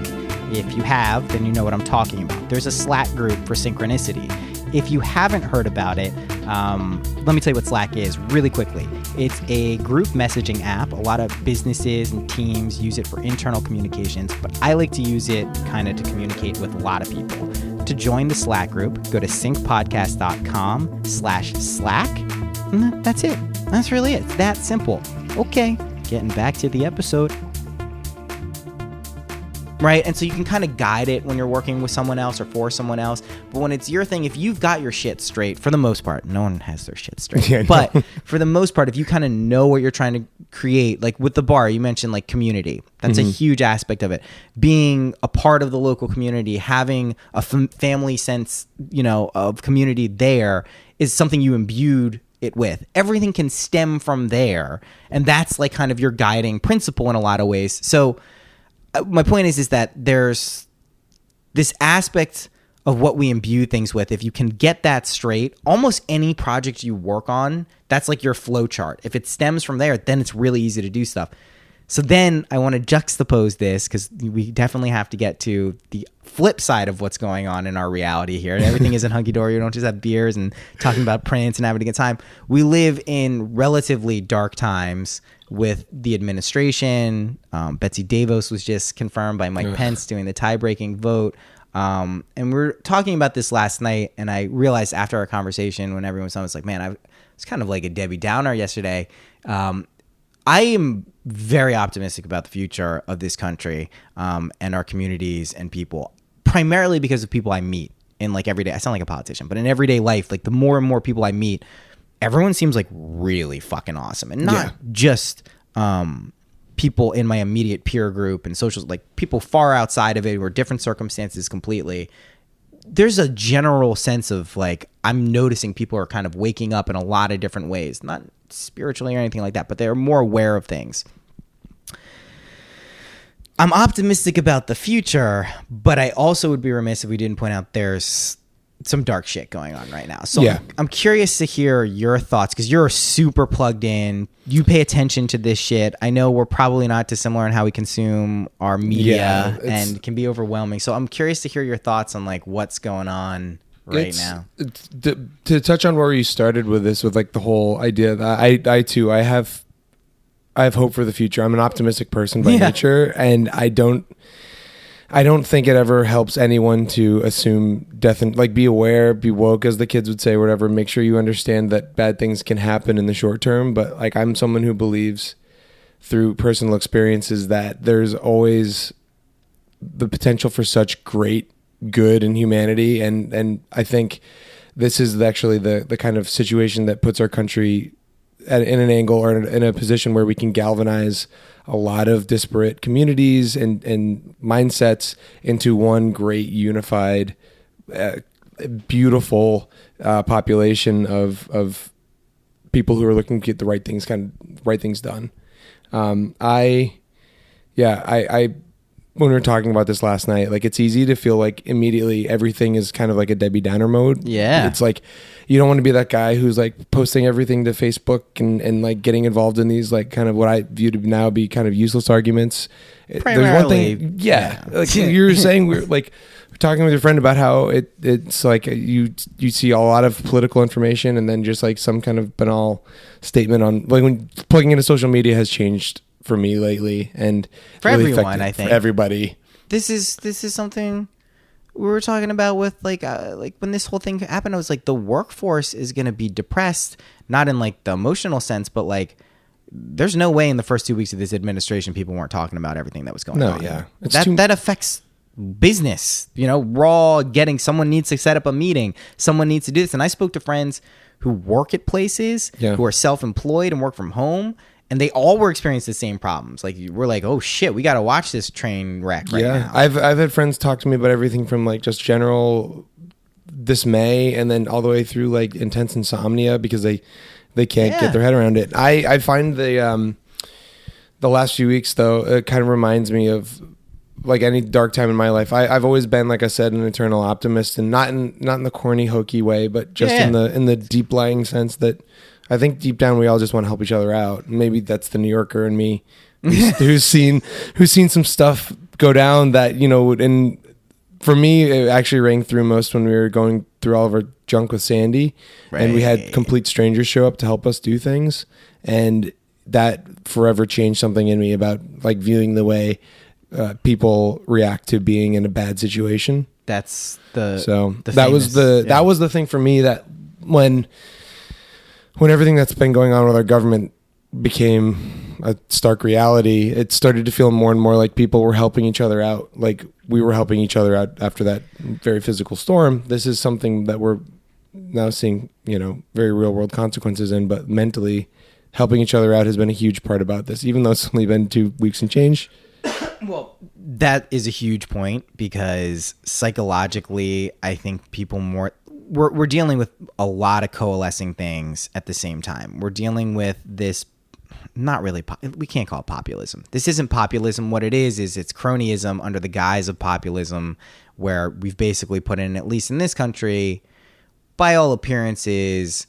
If you have, then you know what I'm talking about. There's a Slack group for Synchronicity. If you haven't heard about it, let me tell you what Slack is really quickly. It's a group messaging app. A lot of businesses and teams use it for internal communications, but I like to use it kind of to communicate with a lot of people. To join the Slack group, go to syncpodcast.com/Slack. And that's it. That's really it. It's that simple. Okay, getting back to the episode. Right? And so you can kind of guide it when you're working with someone else or for someone else. But when it's your thing, if you've got your shit straight, for the most part, no one has their shit straight. Yeah, but for the most part, if you kind of know what you're trying to create, like with the bar, you mentioned like community. That's a huge aspect of it. Being a part of the local community, having a family sense, of community there is something you imbued it with. Everything can stem from there. And that's like kind of your guiding principle in a lot of ways. So my point is that there's this aspect of what we imbue things with. If you can get that straight, almost any project you work on, that's like your flow chart. If it stems from there, then it's really easy to do stuff. So then I want to juxtapose this because we definitely have to get to the flip side of what's going on in our reality here. And everything isn't hunky-dory. We don't just have beers and talking about Prince and having a good time. We live in relatively dark times with the administration. Betsy DeVos was just confirmed by Mike Pence doing the tie-breaking vote. And we were talking about this last night, and I realized after our conversation when everyone was on, it's like, man, I was kind of like a Debbie Downer yesterday. I am very optimistic about the future of this country and our communities and people, primarily because of people I meet in like everyday. I sound like a politician, but in everyday life, like the more and more people I meet, everyone seems like really fucking awesome, and not just people in my immediate peer group and socials, like people far outside of it who are different circumstances completely. There's a general sense of like, I'm noticing people are kind of waking up in a lot of different ways, not spiritually or anything like that, but they're more aware of things. I'm optimistic about the future, but I also would be remiss if we didn't point out there's some dark shit going on right now. So I'm curious to hear your thoughts because you're super plugged in. You pay attention to this shit. I know we're probably not dissimilar in how we consume our media and can be overwhelming. So I'm curious to hear your thoughts on like what's going on right now. To touch on where you started with this, with like the whole idea that I too have hope for the future. I'm an optimistic person by nature, and I don't think it ever helps anyone to assume death and like be aware, be woke, as the kids would say, whatever. Make sure you understand that bad things can happen in the short term. But like, I'm someone who believes through personal experiences that there's always the potential for such great good in humanity. And I think this is actually the kind of situation that puts our country in an angle or in a position where we can galvanize a lot of disparate communities and mindsets into one great unified, beautiful population of people who are looking to get the right things done. When we were talking about this last night, like it's easy to feel like immediately everything is kind of like a Debbie Downer mode. Yeah. It's like, you don't want to be that guy who's like posting everything to Facebook and like getting involved in these like kind of what I view to now be kind of useless arguments. Primarily. There's one thing. Like you were saying, we're talking with your friend about how it's like you see a lot of political information and then just like some kind of banal statement on like when plugging into social media has changed for me lately, and for really everyone, I think for everybody. This is something we were talking about with like when this whole thing happened, I was like, the workforce is going to be depressed, not in like the emotional sense, but like there's no way in the first 2 weeks of this administration people weren't talking about everything that was going on. Yeah. That affects business, someone needs to set up a meeting, someone needs to do this. And I spoke to friends who work at places, who are self-employed and work from home, and they all were experiencing the same problems. Like, we're like, oh shit, we got to watch this train wreck right now. I've had friends talk to me about everything from like just general dismay and then all the way through like intense insomnia because they can't get their head around it. I find the last few weeks though, it kind of reminds me of like any dark time in my life. I've always been, like I said, an eternal optimist, and not in the corny hokey way, but just in the deep lying sense that I think deep down we all just want to help each other out. Maybe that's the New Yorker in me who's seen some stuff go down that, and for me, it actually rang through most when we were going through all of our junk with Sandy, and we had complete strangers show up to help us do things. And that forever changed something in me about like viewing the way people react to being in a bad situation. That's that was the thing for me, that when everything that's been going on with our government became a stark reality, it started to feel more and more like people were helping each other out. Like we were helping each other out after that very physical storm. This is something that we're now seeing, very real world consequences in, but mentally helping each other out has been a huge part about this, even though it's only been 2 weeks and change. Well, that is a huge point because psychologically, I think people we're dealing with a lot of coalescing things at the same time. We're dealing with this, not really, we can't call it populism. This isn't populism. What it is it's cronyism under the guise of populism, where we've basically put in, at least in this country, by all appearances,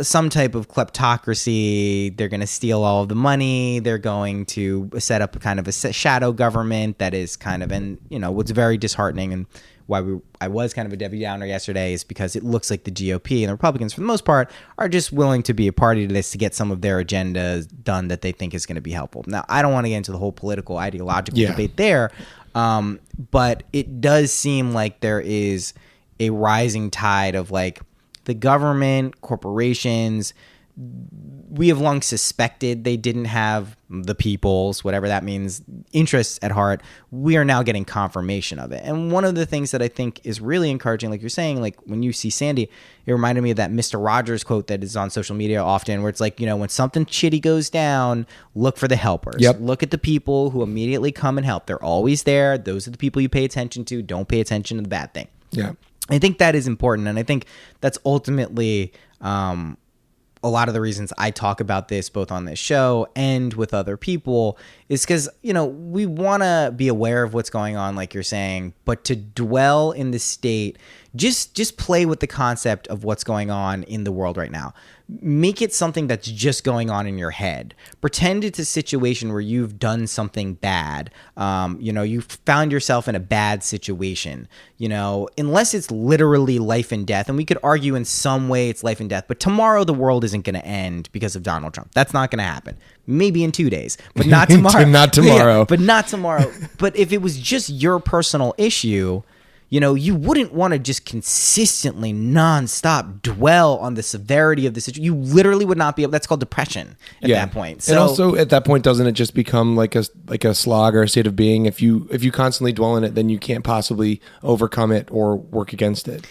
some type of kleptocracy. They're going to steal all of the money. They're going to set up kind of a shadow government that is kind of, and what's very disheartening and why I was kind of a Debbie Downer yesterday is because it looks like the GOP and the Republicans, for the most part, are just willing to be a party to this to get some of their agendas done that they think is going to be helpful. Now, I don't want to get into the whole political ideological debate there, but it does seem like there is a rising tide of like the government, corporations. We have long suspected they didn't have the people's, whatever that means, interests at heart. We are now getting confirmation of it. And one of the things that I think is really encouraging, like you're saying, like when you see Sandy, it reminded me of that Mr. Rogers quote that is on social media often, where it's like, when something shitty goes down, look for the helpers. Yep. Look at the people who immediately come and help. They're always there. Those are the people you pay attention to. Don't pay attention to the bad thing. Yeah. I think that is important. And I think that's ultimately a lot of the reasons I talk about this both on this show and with other people is because, we want to be aware of what's going on, like you're saying, but to dwell in the state, just play with the concept of what's going on in the world right now. Make it something that's just going on in your head. Pretend it's a situation where you've done something bad. You found yourself in a bad situation, unless it's literally life and death. And we could argue in some way it's life and death, but tomorrow the world isn't going to end because of Donald Trump. That's not going to happen. Maybe in 2 days, but not tomorrow. Not tomorrow. Yeah, but not tomorrow. But if it was just your personal issue, you wouldn't want to just consistently nonstop dwell on the severity of the situation. You literally would not be able. That's called depression at that point. So, and also at that point, doesn't it just become like a slog or a state of being? If you constantly dwell in it, then you can't possibly overcome it or work against it.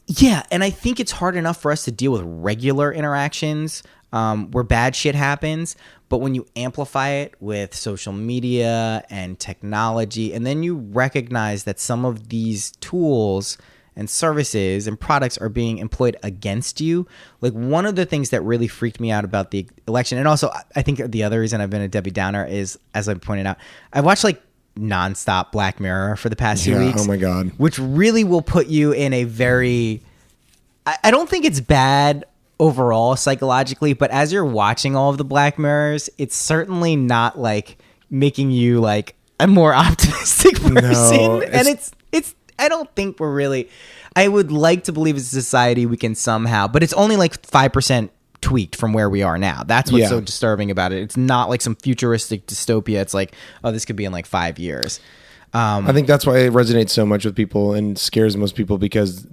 Yeah, and I think it's hard enough for us to deal with regular interactions where bad shit happens. But when you amplify it with social media and technology, and then you recognize that some of these tools and services and products are being employed against you. Like one of the things that really freaked me out about the election, and also I think the other reason I've been a Debbie Downer is, as I pointed out, I've watched like nonstop Black Mirror for the past 2 weeks. Oh my God. Which really will put you in a very, I don't think it's bad overall psychologically, but as you're watching all of the Black Mirrors, it's certainly not like making you like a more optimistic person. No, and it's I don't think we're really, I would like to believe as a society we can somehow, but it's only like 5% tweaked from where we are now. That's what's so disturbing about it. It's not like some futuristic dystopia. It's like, oh, this could be in like 5 years. I think that's why it resonates so much with people and scares most people, because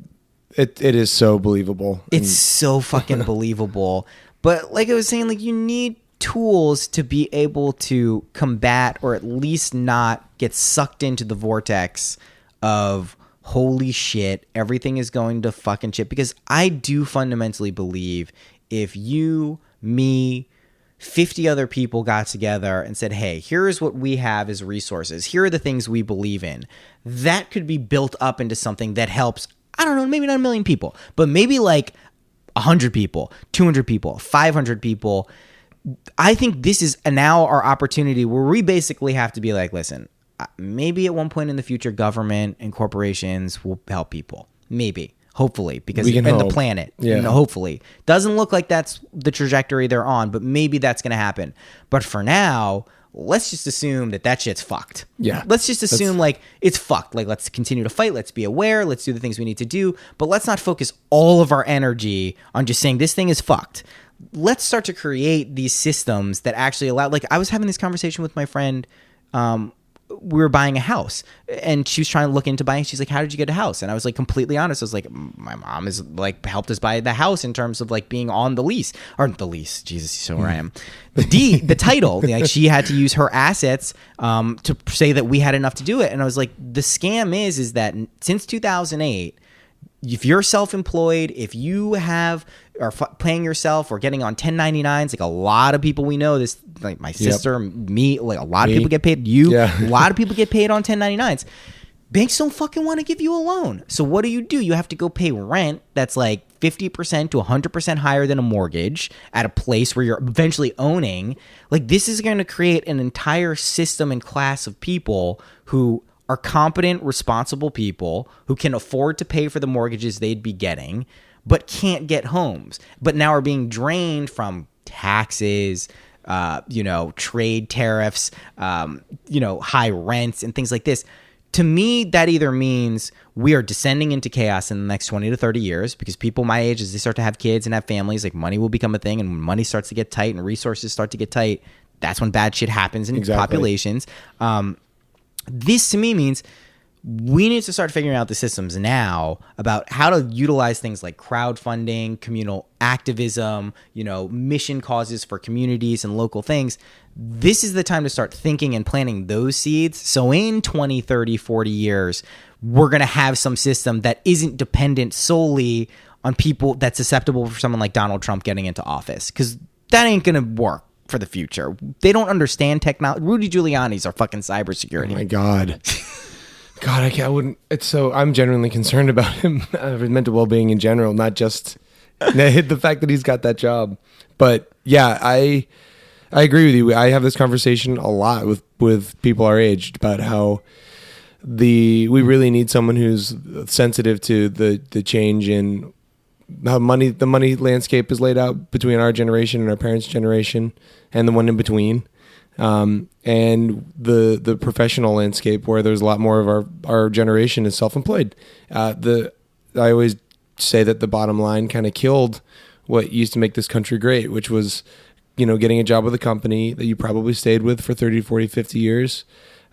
it is so believable. It's so fucking believable. But like I was saying, like, you need tools to be able to combat, or at least not get sucked into the vortex of holy shit, everything is going to fucking shit. Because I do fundamentally believe if you, me, 50 other people got together and said, hey, here's what we have as resources, here are the things we believe in, that could be built up into something that helps, I don't know, maybe not 1 million people, but maybe like 100 people, 200 people, 500 people. I think this is now our opportunity where we basically have to be like, listen, maybe at one point in the future, government and corporations will help people. Maybe. Hopefully, because and the planet, hopefully. Doesn't look like that's the trajectory they're on, but maybe that's going to happen. But for now, let's just assume that shit's fucked. Yeah. Let's just assume like it's fucked. Like, let's continue to fight. Let's be aware. Let's do the things we need to do. But let's not focus all of our energy on just saying this thing is fucked. Let's start to create these systems that actually allow, like, I was having this conversation with my friend, we were buying a house, and she was trying to look into buying. She's like, how did you get a house? And I was like, completely honest. I was like, my mom is like helped us buy the house in terms of like being on the lease, or the lease. Jesus, so where I am. The title, like, she had to use her assets to say that we had enough to do it. And I was like, the scam is that since 2008, if you're self-employed, if you are paying yourself or getting on 1099s, like a lot of people we know, this, like my sister, me, like a lot of people get paid. A lot of people get paid on 1099s. Banks don't fucking want to give you a loan. So what do? You have to go pay rent that's like 50% to 100% higher than a mortgage at a place where you're eventually owning. Like, this is going to create an entire system and class of people who are competent, responsible people who can afford to pay for the mortgages they'd be getting, but can't get homes, but now are being drained from taxes, trade tariffs, high rents and things like this. To me, that either means we are descending into chaos in the next 20 to 30 years, because people my age, as they start to have kids and have families, like, money will become a thing, and when money starts to get tight and resources start to get tight, that's when bad shit happens in populations. This to me means we need to start figuring out the systems now about how to utilize things like crowdfunding, communal activism, mission causes for communities and local things. This is the time to start thinking and planting those seeds. So in 20, 30, 40 years, we're going to have some system that isn't dependent solely on people that's susceptible for someone like Donald Trump getting into office, because that ain't going to work for the future. They don't understand technology. Rudy Giuliani's our fucking cybersecurity. Oh my God. I wouldn't. I'm genuinely concerned about him, his mental well-being in general, not just the fact that he's got that job. But yeah, I agree with you. I have this conversation a lot with people our age about how we really need someone who's sensitive to the change in how the money landscape is laid out between our generation and our parents' generation and the one in between. And the professional landscape, where there's a lot more of our generation is self-employed. I always say that the bottom line kind of killed what used to make this country great, which was, getting a job with a company that you probably stayed with for 30, 40, 50 years,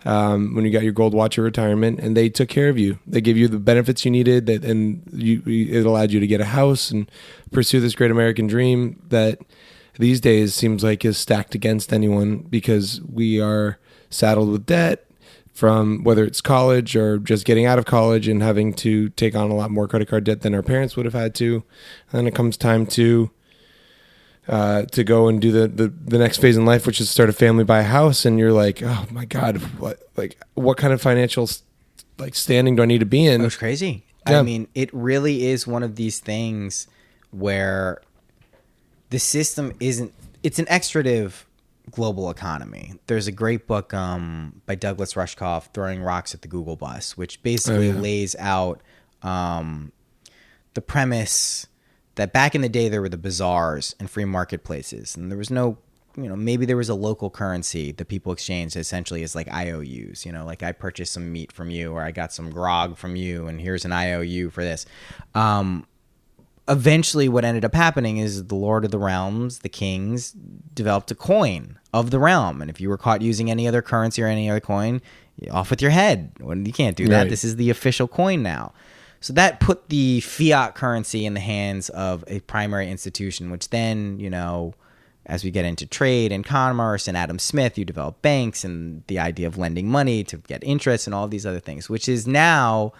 when you got your gold watch at retirement, and they took care of you. They gave you the benefits you needed, it allowed you to get a house and pursue this great American dream that these days seems like is stacked against anyone, because we are saddled with debt from whether it's college or just getting out of college and having to take on a lot more credit card debt than our parents would have had to. And then it comes time to go and do the next phase in life, which is start a family, buy a house. And you're like, oh my God, what kind of financial standing do I need to be in? It was crazy. Yeah. I mean, it really is one of these things where the system it's an extractive global economy. There's a great book by Douglas Rushkoff, Throwing Rocks at the Google Bus, which basically lays out the premise that back in the day there were the bazaars and free marketplaces, and there was no, maybe there was a local currency that people exchanged essentially as like IOUs, like I purchased some meat from you, or I got some grog from you, and here's an IOU for this. eventually what ended up happening is the Lord of the Realms, the kings, developed a coin of the realm. And if you were caught using any other currency or any other coin, off with your head. You can't do that. Right. This is the official coin now. So that put the fiat currency in the hands of a primary institution, which then, as we get into trade and commerce and Adam Smith, you develop banks and the idea of lending money to get interest and all of these other things, which is now...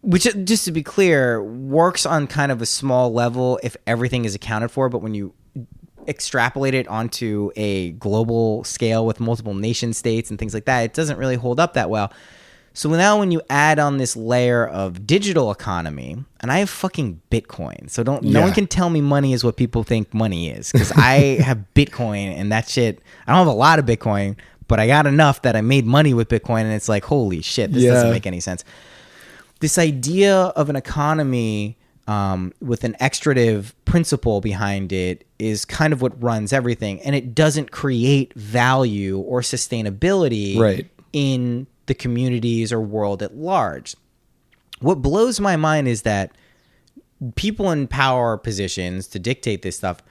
Which, just to be clear, works on kind of a small level if everything is accounted for, but when you extrapolate it onto a global scale with multiple nation states and things like that, it doesn't really hold up that well. So now when you add on this layer of digital economy, and I have fucking Bitcoin, so no one can tell me money is what people think money is, because I have Bitcoin and that shit. I don't have a lot of Bitcoin, but I got enough that I made money with Bitcoin, and it's like, holy shit, this doesn't make any sense. This idea of an economy with an extractive principle behind it is kind of what runs everything, and it doesn't create value or sustainability in the communities or world at large. What blows my mind is that people in power positions to dictate this stuff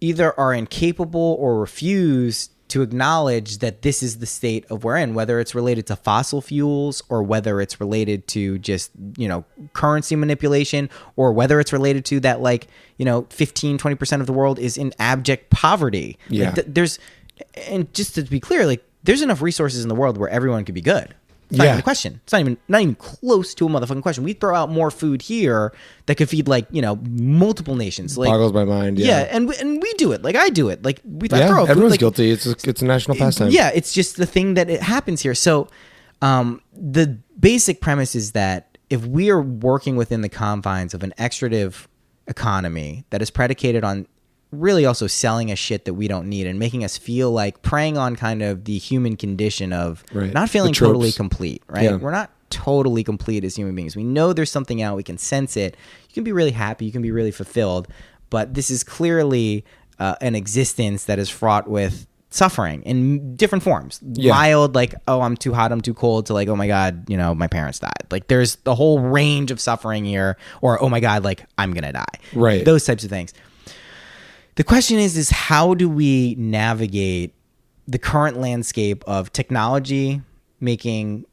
either are incapable or refuse to acknowledge that this is the state of we're in, whether it's related to fossil fuels or whether it's related to just, currency manipulation, or whether it's related to that, 15-20% of the world is in abject poverty. Yeah. And just to be clear, there's enough resources in the world where everyone could be good. It's not even a question. It's not even close to a motherfucking question. We throw out more food here that could feed multiple nations. Boggles my mind. Yeah, and we do it. I do it. I throw everyone's food, guilty. It's a national pastime. Yeah, it's just the thing that it happens here. So the basic premise is that if we are working within the confines of an extractive economy that is predicated on really also selling us shit that we don't need and making us feel like preying on kind of the human condition of not feeling totally complete, right? Yeah. We're not totally complete as human beings. We know there's something out. We can sense it. You can be really happy. You can be really fulfilled. But this is clearly an existence that is fraught with suffering in different forms. Mild, I'm too hot, I'm too cold, to oh my God, my parents died. There's the whole range of suffering here. Or, oh my God, I'm going to die. Right. Those types of things. The question is how do we navigate the current landscape of technology making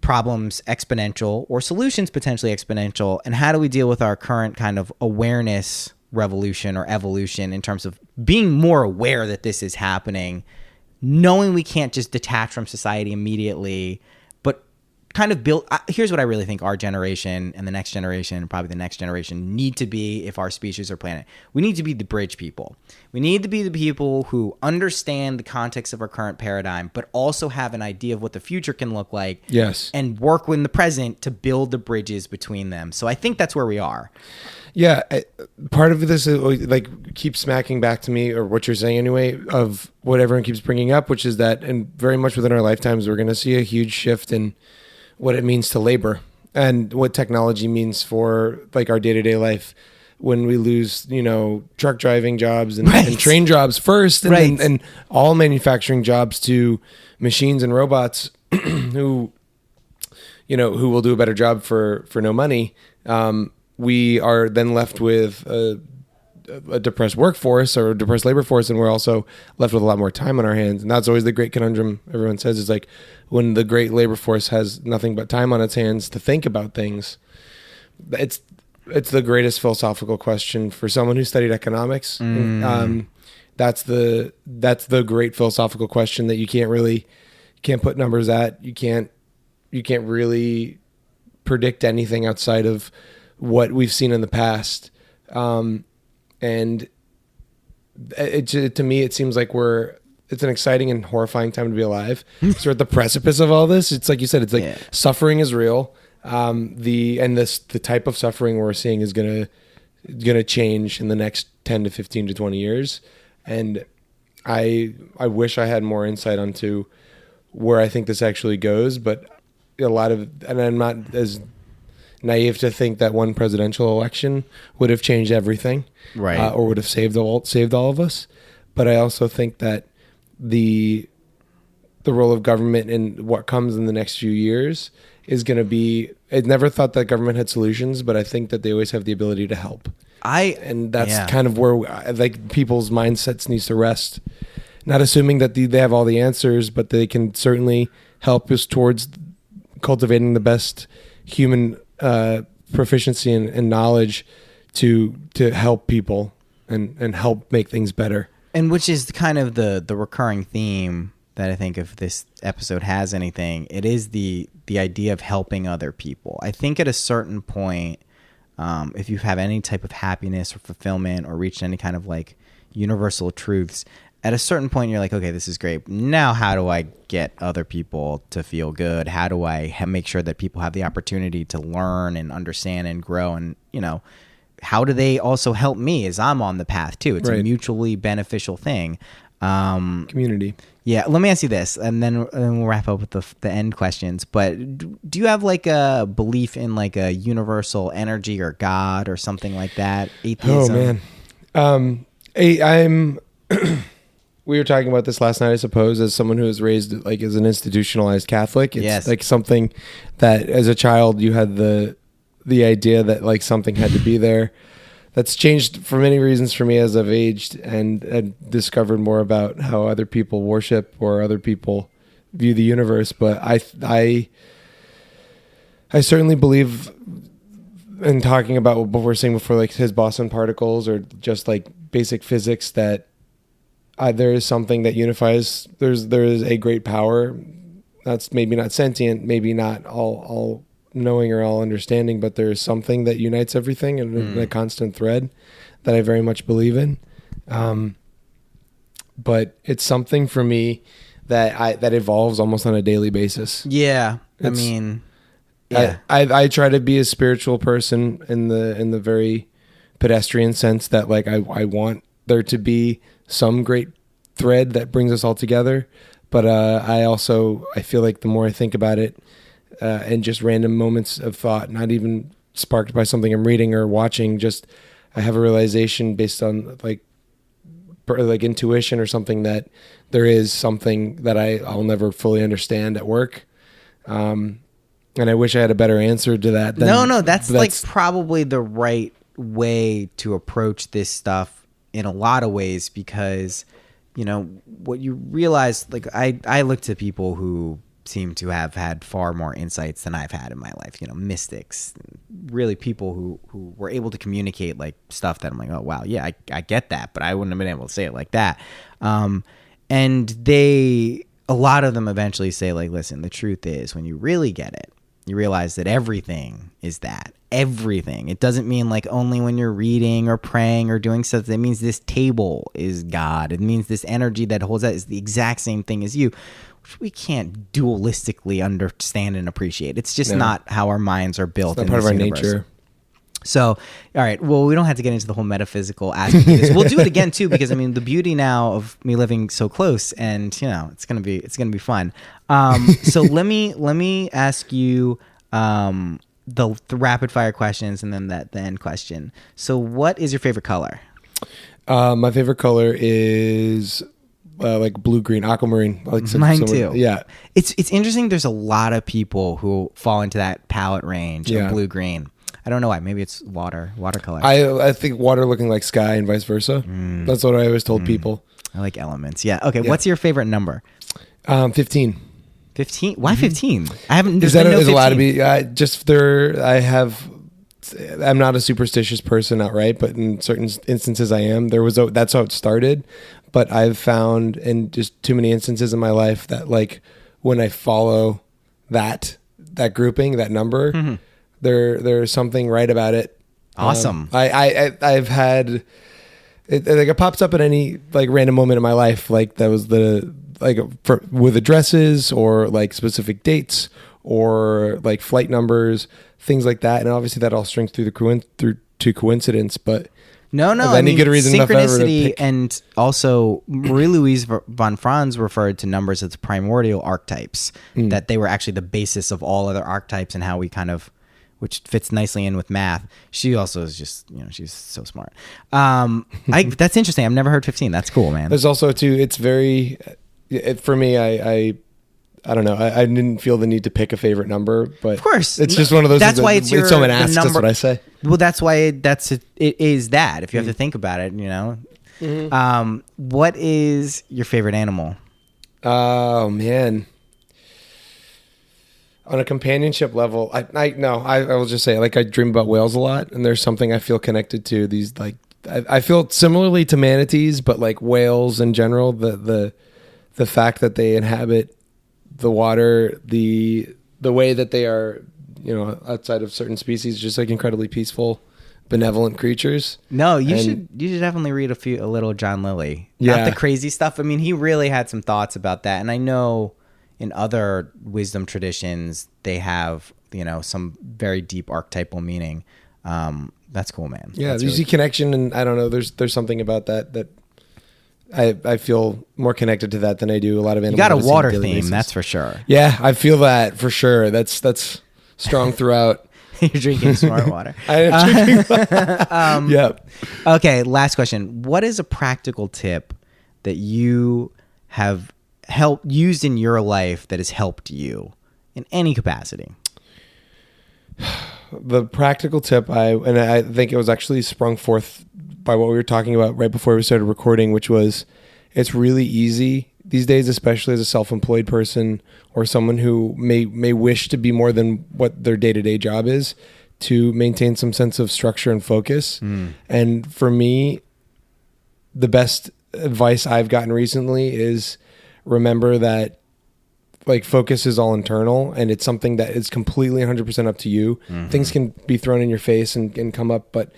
problems exponential or solutions potentially exponential, and how do we deal with our current kind of awareness revolution or evolution in terms of being more aware that this is happening, knowing we can't just detach from society immediately, but kind of build. Here's what I really think our generation and the next generation, probably the next generation, need to be if our species or planet. We need to be the bridge people. We need to be the people who understand the context of our current paradigm, but also have an idea of what the future can look like. Yes. And work in the present to build the bridges between them. So I think that's where we are. Yeah, part of this is keeps smacking back to me, or what you're saying anyway, of what everyone keeps bringing up, which is that, and very much within our lifetimes, we're going to see a huge shift in what it means to labor and what technology means for our day-to-day life. When we lose, truck driving jobs and train jobs first, and, and all manufacturing jobs to machines and robots who will do a better job for no money. We are then left with a depressed workforce or a depressed labor force, and we're also left with a lot more time on our hands. And that's always the great conundrum everyone says, is when the great labor force has nothing but time on its hands to think about things. It's the greatest philosophical question for someone who studied economics. That's the great philosophical question that you can't put numbers at. You can't really predict anything outside of what we've seen in the past. And to me, it seems like it's an exciting and horrifying time to be alive. So we're at the precipice of all this. It's like you said, it's suffering is real. The type of suffering we're seeing is gonna change in the next 10 to 15 to 20 years. And I wish I had more insight onto where I think this actually goes, but and I'm not as naive to think that one presidential election would have changed everything, right? Or would have saved all of us. But I also think that the role of government and what comes in the next few years is going to be. I never thought that government had solutions, but I think that they always have the ability to help. And that's kind of where like people's mindsets needs to rest. Not assuming that they have all the answers, but they can certainly help us towards cultivating the best human proficiency and knowledge to help people and help make things better. And which is kind of the recurring theme that I think if this episode has anything, it is the idea of helping other people. I think at a certain point, if you have any type of happiness or fulfillment or reached any kind of like universal truths, at a certain point you're like, okay, this is great. Now how do I get other people to feel good? How do I make sure that people have the opportunity to learn and understand and grow? And, you know, how do they also help me as I'm on the path too? It's a mutually beneficial thing. Community. Yeah, let me ask you this, and then we'll wrap up with the end questions. But do you have like a belief in like a universal energy or God or something like that? Atheism? Oh man, I'm. We were talking about this last night, I suppose, as someone who was raised like as an institutionalized Catholic. It's like something that as a child you had the idea that like something had to be there. That's changed for many reasons for me as I've aged and discovered more about how other people worship or other people view the universe. But I certainly believe in talking about what we're saying before, like his Boston particles or just like basic physics, that there is something that unifies. There is a great power that's maybe not sentient, maybe not all knowing or all understanding, but there is something that unites everything in a constant thread that I very much believe in. But it's something for me that evolves almost on a daily basis. Yeah. I try to be a spiritual person in the very pedestrian sense that like I want there to be some great thread that brings us all together. But I feel like the more I think about it, and just random moments of thought, not even sparked by something I'm reading or watching, just I have a realization based on like intuition or something that there is something that I'll never fully understand at work. And I wish I had a better answer to that. No, that's like probably the right way to approach this stuff in a lot of ways, because, you know, what you realize, like I look to people who seem to have had far more insights than I've had in my life, you know, mystics, really people who were able to communicate like stuff that I'm like, oh wow, yeah, I get that, but I wouldn't have been able to say it like that. And a lot of them eventually say like, listen, the truth is when you really get it, you realize that everything is that. Everything. It doesn't mean like only when you're reading or praying or doing stuff. It means this table is God. It means this energy that holds that is the exact same thing as you, which we can't dualistically understand and appreciate. It's just not how our minds are built. It's not part of our nature. So, all right. Well, we don't have to get into the whole metaphysical aspect of this. We'll do it again too, because I mean, the beauty now of me living so close, and you know, it's gonna be fun. So let me ask you the rapid fire questions, and then the end question. So, what is your favorite color? My favorite color is like blue green, aquamarine. Mine too. Yeah, it's interesting. There's a lot of people who fall into that palette range of blue green. I don't know why. Maybe it's watercolor. I think water looking like sky and vice versa. That's what I always told people. I like elements. Yeah. Okay. Yeah. What's your favorite number? 15. 15? Why 15? I haven't. Is that allowed to be? I'm not a superstitious person outright, but in certain instances I am. That's how it started. But I've found in just too many instances in my life that like when I follow that grouping, that number, there's something right about it. Awesome. I've had it like it pops up at any like random moment in my life. Like that was with addresses or like specific dates or like flight numbers, things like that. And obviously that all strings through to coincidence, but no. Good reason synchronicity, and also Marie-Louise von Franz referred to numbers as primordial archetypes, that they were actually the basis of all other archetypes and how we kind of, which fits nicely in with math. She also is just, you know, she's so smart. That's interesting. I've never heard 15. That's cool, man. There's also too, it's very, for me, I I don't know. I didn't feel the need to pick a favorite number, but Of course. it's just one of those. That's why it's when someone the asks, that's number- what I say. Well, that's why it is that. If you have to think about it, what is your favorite animal? Oh man. On a companionship level, I will just say, like, I dream about whales a lot, and there's something I feel connected to. These, like, I feel similarly to manatees, but like whales in general, the fact that they inhabit the water, the way that they are, outside of certain species, just like incredibly peaceful, benevolent creatures. No, you should definitely read a little John Lilly. Yeah. Not the crazy stuff. I mean, he really had some thoughts about that, and I know in other wisdom traditions they have some very deep archetypal meaning. That's cool, man. Yeah, That's you see connection, and I don't know. There's something about that I feel more connected to that than I do a lot of animals. You got a I've seen on water daily theme, basis. that's for sure. Yeah, I feel that for sure. That's strong throughout. You're drinking smart water. I am drinking. Yep. Okay, last question. What is a practical tip that you have used in your life that has helped you in any capacity? The practical tip, I think it was actually sprung forth by what we were talking about right before we started recording, which was it's really easy these days, especially as a self-employed person or someone who may wish to be more than what their day-to-day job is, to maintain some sense of structure and focus. And for me, the best advice I've gotten recently is remember that, like, focus is all internal, and it's something that is completely 100% up to you. Things can be thrown in your face and come up, but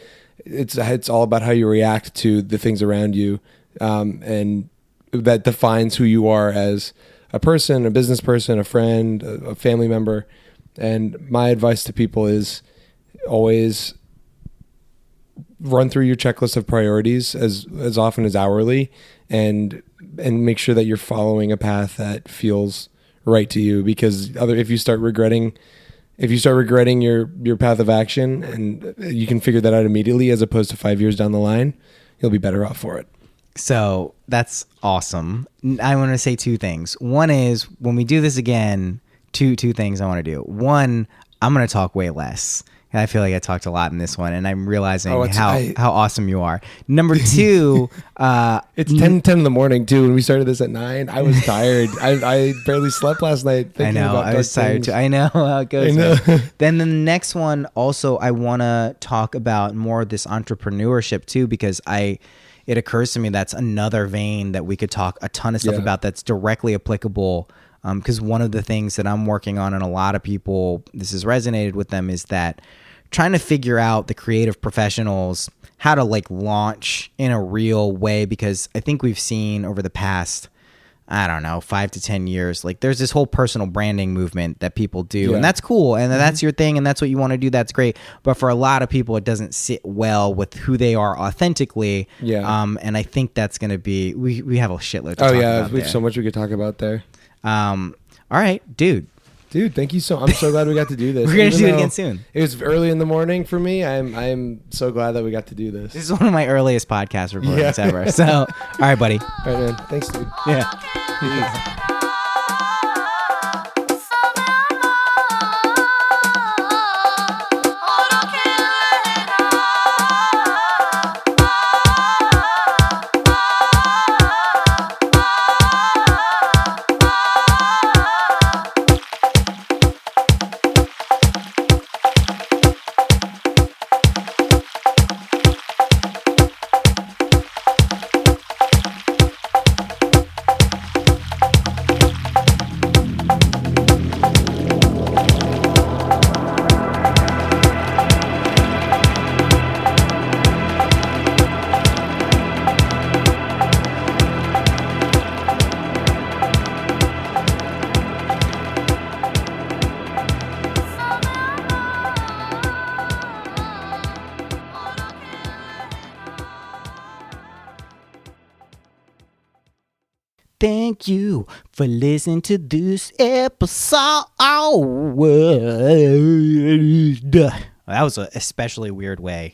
it's all about how you react to the things around you, and that defines who you are as a person, a business person, a friend, a family member. And my advice to people is always run through your checklist of priorities as often as hourly, and make sure that you're following a path that feels right to you, because if you start regretting your path of action, and you can figure that out immediately as opposed to 5 years down the line, you'll be better off for it. So that's awesome. I want to say two things. One is, when we do this again, two things I want to do. One, I'm going to talk way less. And I feel like I talked a lot in this one, and I'm realizing how awesome you are. Number two, it's 10 in the morning too. When we started this at 9, I was tired. I barely slept last night. I know, I was tired too. I know how it goes. Then the next one, also, I want to talk about more of this entrepreneurship too, because it occurs to me that's another vein that we could talk a ton of stuff about that's directly applicable. Because one of the things that I'm working on, and a lot of people, this has resonated with them, is that trying to figure out the creative professionals how to, like, launch in a real way. Because I think we've seen over the past, 5 to 10 years, like, there's this whole personal branding movement that people do, and that's cool, and that's your thing, and that's what you want to do. That's great. But for a lot of people, it doesn't sit well with who they are authentically. And I think that's going to be, we have a shitload to talk about we have so much we could talk about there. All right, dude, thank you I'm so glad we got to do this. We're gonna do it again soon. It was early in the morning for me. I'm so glad that we got to do this. This is one of my earliest podcast recordings ever. So, all right, buddy. All right, man. Thanks, dude. Yeah. Thank you for listening to this episode. That was an especially weird way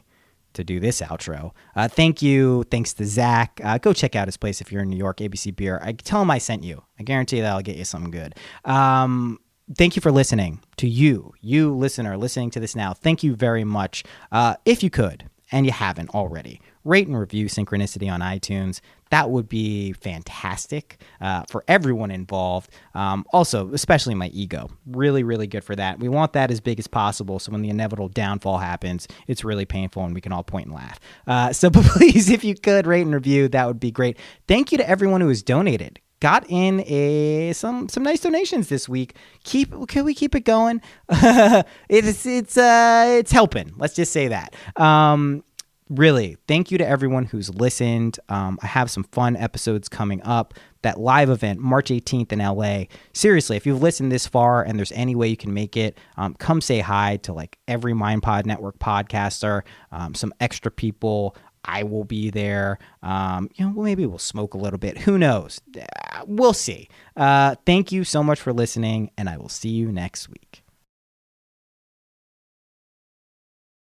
to do this outro. Thank you. Thanks to Zach. Go check out his place if you're in New York, ABC Beer. Tell him I sent you. I guarantee that I'll get you something good. Thank you for listening. To you listener, listening to this now, thank you very much. If you could, and you haven't already, rate and review Synchronicity on iTunes. That would be fantastic for everyone involved. Also, especially my ego. Really, really good for that. We want that as big as possible, so when the inevitable downfall happens, it's really painful and we can all point and laugh. So please, if you could, rate and review, that would be great. Thank you to everyone who has donated. Got in some nice donations this week. Can we keep it going? It's helping. Let's just say that. Really, thank you to everyone who's listened. I have some fun episodes coming up. That live event, March 18th in LA. Seriously, if you've listened this far and there's any way you can make it, come say hi to like every MindPod Network podcaster, some extra people. I will be there. Maybe we'll smoke a little bit. Who knows? We'll see. Thank you so much for listening, and I will see you next week.